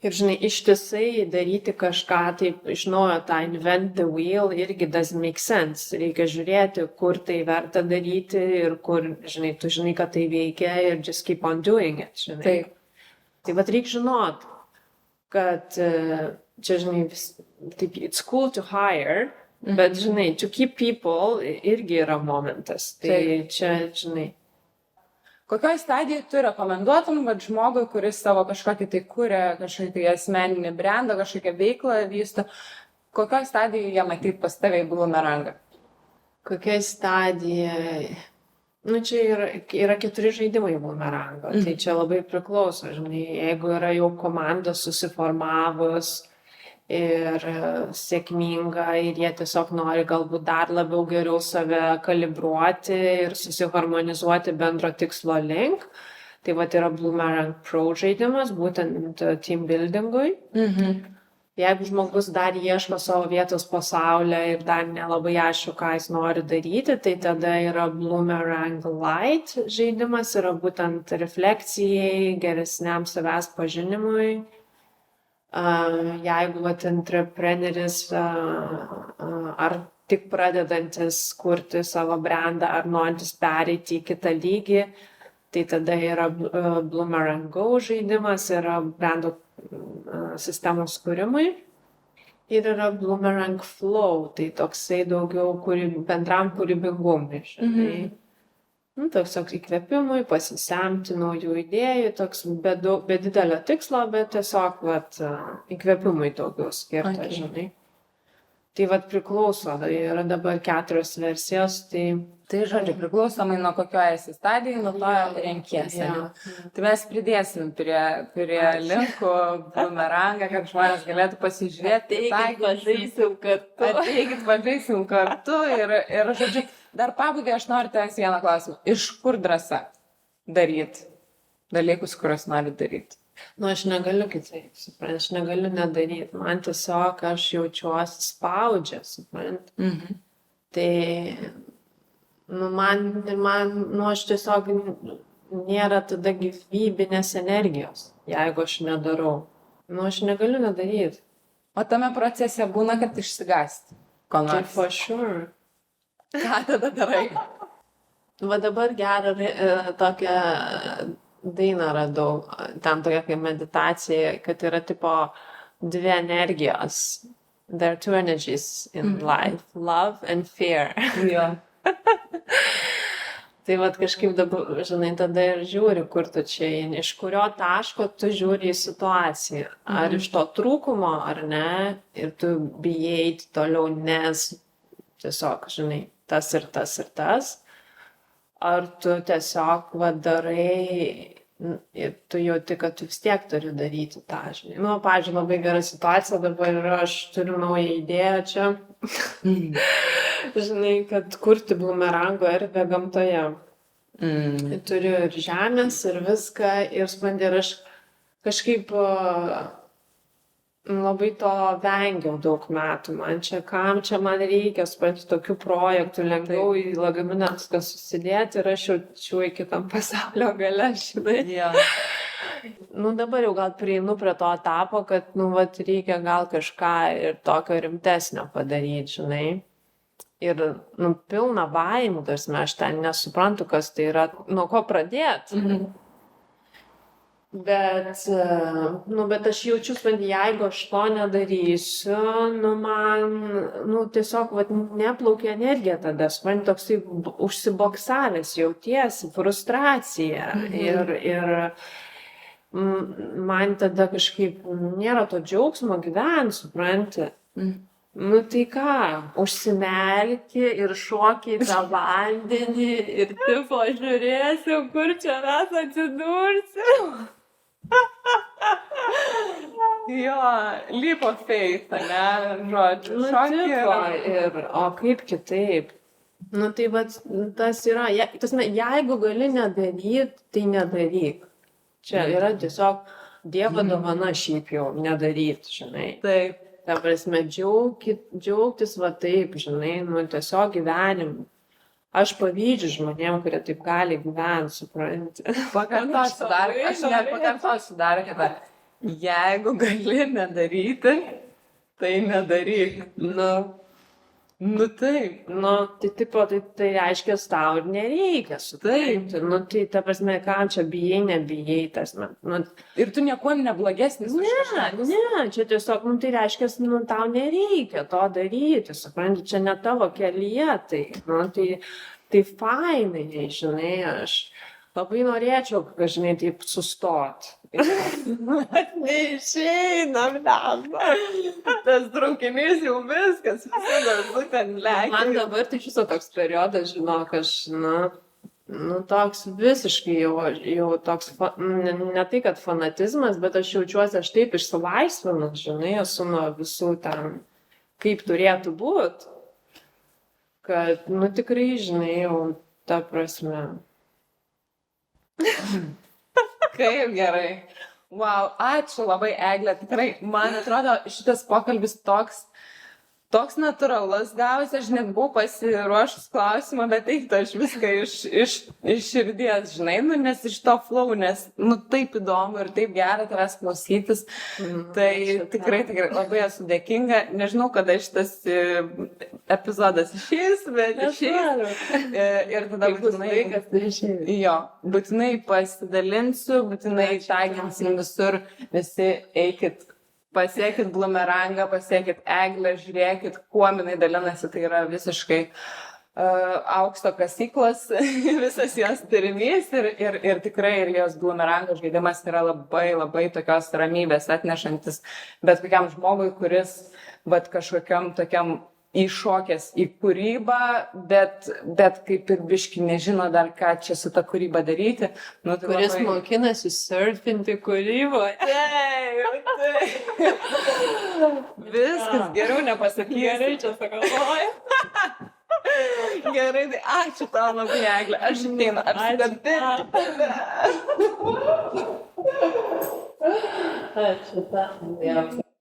Ir, žinai, ištisai daryti kažką, taip iš naujo tą invent the wheel irgi doesn't make sense. Reikia žiūrėti, kur tai verta daryti ir kur, žinai, tu žinai, kad tai veikia ir just keep on doing it, žinai. Taip. Tai vat reikia žinot, kad čia, žinai, taip, it's cool to hire, Bet, žinai, to keep people irgi yra momentas. Tai čia, žinai. Kokioj stadijai tu rekomenduotum, kad žmogui, kuris savo kažkokį tai kuria, kažkokį tai asmeninį brandą, kažkokią veiklą vysto, kokioj stadijai jie matyt pas tave į Bloomerangą? Kokioj stadijai? Nu, čia yra 4 žaidimai Bloomerango. Tai čia labai priklauso, žinai, jeigu yra jau komanda susiformavus ir sėkminga ir jie tiesiog nori galbūt dar labiau geriau save kalibruoti ir susiharmonizuoti bendro tikslo link. Tai vat yra Bloomerang Pro žaidimas, būtent team buildingui. Jeigu žmogus dar ieško savo vietos pasaulyje ir dar nelabai aišku, ką jis nori daryti, tai tada yra Bloomerang Light žaidimas, yra būtent refleksijai, geresniam savęs pažinimui. Jeigu entrepreneris ar tik pradedantis kurti savo brandą ar norintis pereiti į kitą lygį, tai tada yra Bloomerang Go žaidimas, yra brando sistemos kūrimui. Ir yra Bloomerang Flow, tai toksai daugiau bendram kūrybingumui, žinai. Toks įkvėpimui, pasisemti naujų idėjų, toks be didelio tikslo, bet tiesiog įkvėpimui daugiau skirta, žinai. Tai priklauso, yra dabar 4 versijos, tai... Tai žodžiu, priklausomai nuo kokioje esi stadijai, nuo to renkiesi. Tai mes pridėsim prie linkų Bloomerangą, kad žmonės galėtų pasižiūrėti. Ateikit, pažaisim kartu ir žodžiu, dar pabaigai aš noriu tavęs vieną klausimą. Iš kur drąsa daryti dalykus, kuriuos nori daryti? Nu, aš negaliu kitaip, suprant, aš negaliu nedaryti. Man tiesiog aš jaučiuosi spaudžia, suprant. Tai... aš tiesiog nėra tada gyvybinės energijos, jeigu aš nedarau. Aš negaliu nedaryti. O tame procese būna, kad išsigąsti. Tai for sure. Ką tada darai? Dabar gerą tokią dainą radau, ten tokia kaip meditacija, kad yra tipo 2 energijos. There are 2 energies in life, love and fear. Tai kažkaip dabar, žinai, tada ir žiūri, kur tu čia eini, iš kurio taško tu žiūri į situaciją. Ar iš to trūkumo, ar ne, ir tu bijai eiti toliau, nes tiesiog, žinai, tas ir tas ir tas. Ar tu tiesiog darai ir tu jauti, kad tu vis tiek turi daryti tą, žinai. Pavyzdžiui, labai gera situacija dabar yra, aš turiu naują idėją čia. Žinai, kad kurti Bloomerango erdvę gamtoje. Turiu ir žemės, ir viską, ir sprendė, ir aš kažkaip labai to vengiau daug metų. Man čia, kam čia man reikia, sprendė, tokių projektų, lengviau į lagaminą viską susidėti ir aš jaučiu į kitam pasaulio gale, žinai. Dabar jau gal prieinu prie to etapo, kad, reikia gal kažką ir tokio rimtesnio padaryti, žinai. Ir, pilna baimų, aš ten nesuprantu, kas tai yra, nuo ko pradėti. Bet aš jaučiu, kad jeigu aš to nedarysiu, man, tiesiog, neplaukia energija tada, man toksai užsiboksavęs jautiesi, frustracija ir man tada kažkaip nėra to džiaugsmo gyventi, supranti. Tai ką, užsimerki ir šoki į tą vandenį ir tipo žiūrėsiu, kur čia mes atsidursim. Jo, leap of faith, ne, žodžiu, šokį. O kaip kitaip? Tai tas yra, jeigu gali nedaryti, tai nedaryk. Čia yra tiesiog Dievo dovana šiaip jau nedaryti, žinai. Taip. Ta prasme, džiaugtis taip, žinai, tiesiog gyvenimu. Aš pavydžiu žmonėm, kurie taip gali gyventi, supranti. Pakartosiu dar, kad jeigu gali nedaryti, tai nedaryk. Nu taip. Nu, tai tipo, tai reiškia, tau ir nereikia su taip. Nu, tai ta prasme, kam čia bijai, nebijai, tasme. Nu, Ir tu nieko neblogesnis. ne, čia tiesiog, nu, tai reiškia, nu, tau nereikia to daryti, supranti, čia ne tavo kelyje, tai, nu, tai fainai, žinai, aš labai norėčiau, žinai, taip sustot. Neišeina, blemba. Tas traukinys jau viskas, visada ten lekia. Man dabar tai šis toks periodas, žinok, aš, nu, toks visiškai jau toks, ne tai, kad fanatizmas, bet aš jaučiuosi, aš taip išsilaisvinu, žinai, esu nuo visų ten, kaip turėtų būti, kad, nu, tikrai, žinai, jau ta prasme. Kaip gerai. Wow, ačiū labai, Eglė. Tikrai, man atrodo, šitas pokalbis toks natūralus gavosi, aš net buvau pasiruošus klausimą, bet eiktų aš viską iš širdies, žinai, nu, nes iš to flow, nes, nu, taip įdomu ir taip gera tavęs klausytis, tai tikrai labai esu dėkinga, nežinau, kada šitas epizodas išeis, bet išeis ir tada būtinai pasidalinsiu, būtinai taginsim visur, visi eikit. Pasiekit Blumerangą, pasiekit Eglę, žiūrėkit, kuo jinai dalinasi, tai yra visiškai aukšto kasyklos, visas jos turinys ir tikrai ir jos Blumerango žaidimas yra labai tokios ramybės atnešantis bet kokiam žmogui, kuris kažkokiam tokiam įšokęs į kūrybą, bet kaip ir biški nežino dar, ką čia su ta kūryba daryti. Nu, tai kuris mokinasi surfinti kūryboje. Taip. Viskas, geriau nepasakysiu. Gerai, čia sakalvoju. Gerai, tai ačiū tau labai, Eglė. Aš ateinu apsikabinti. Ačiū tau.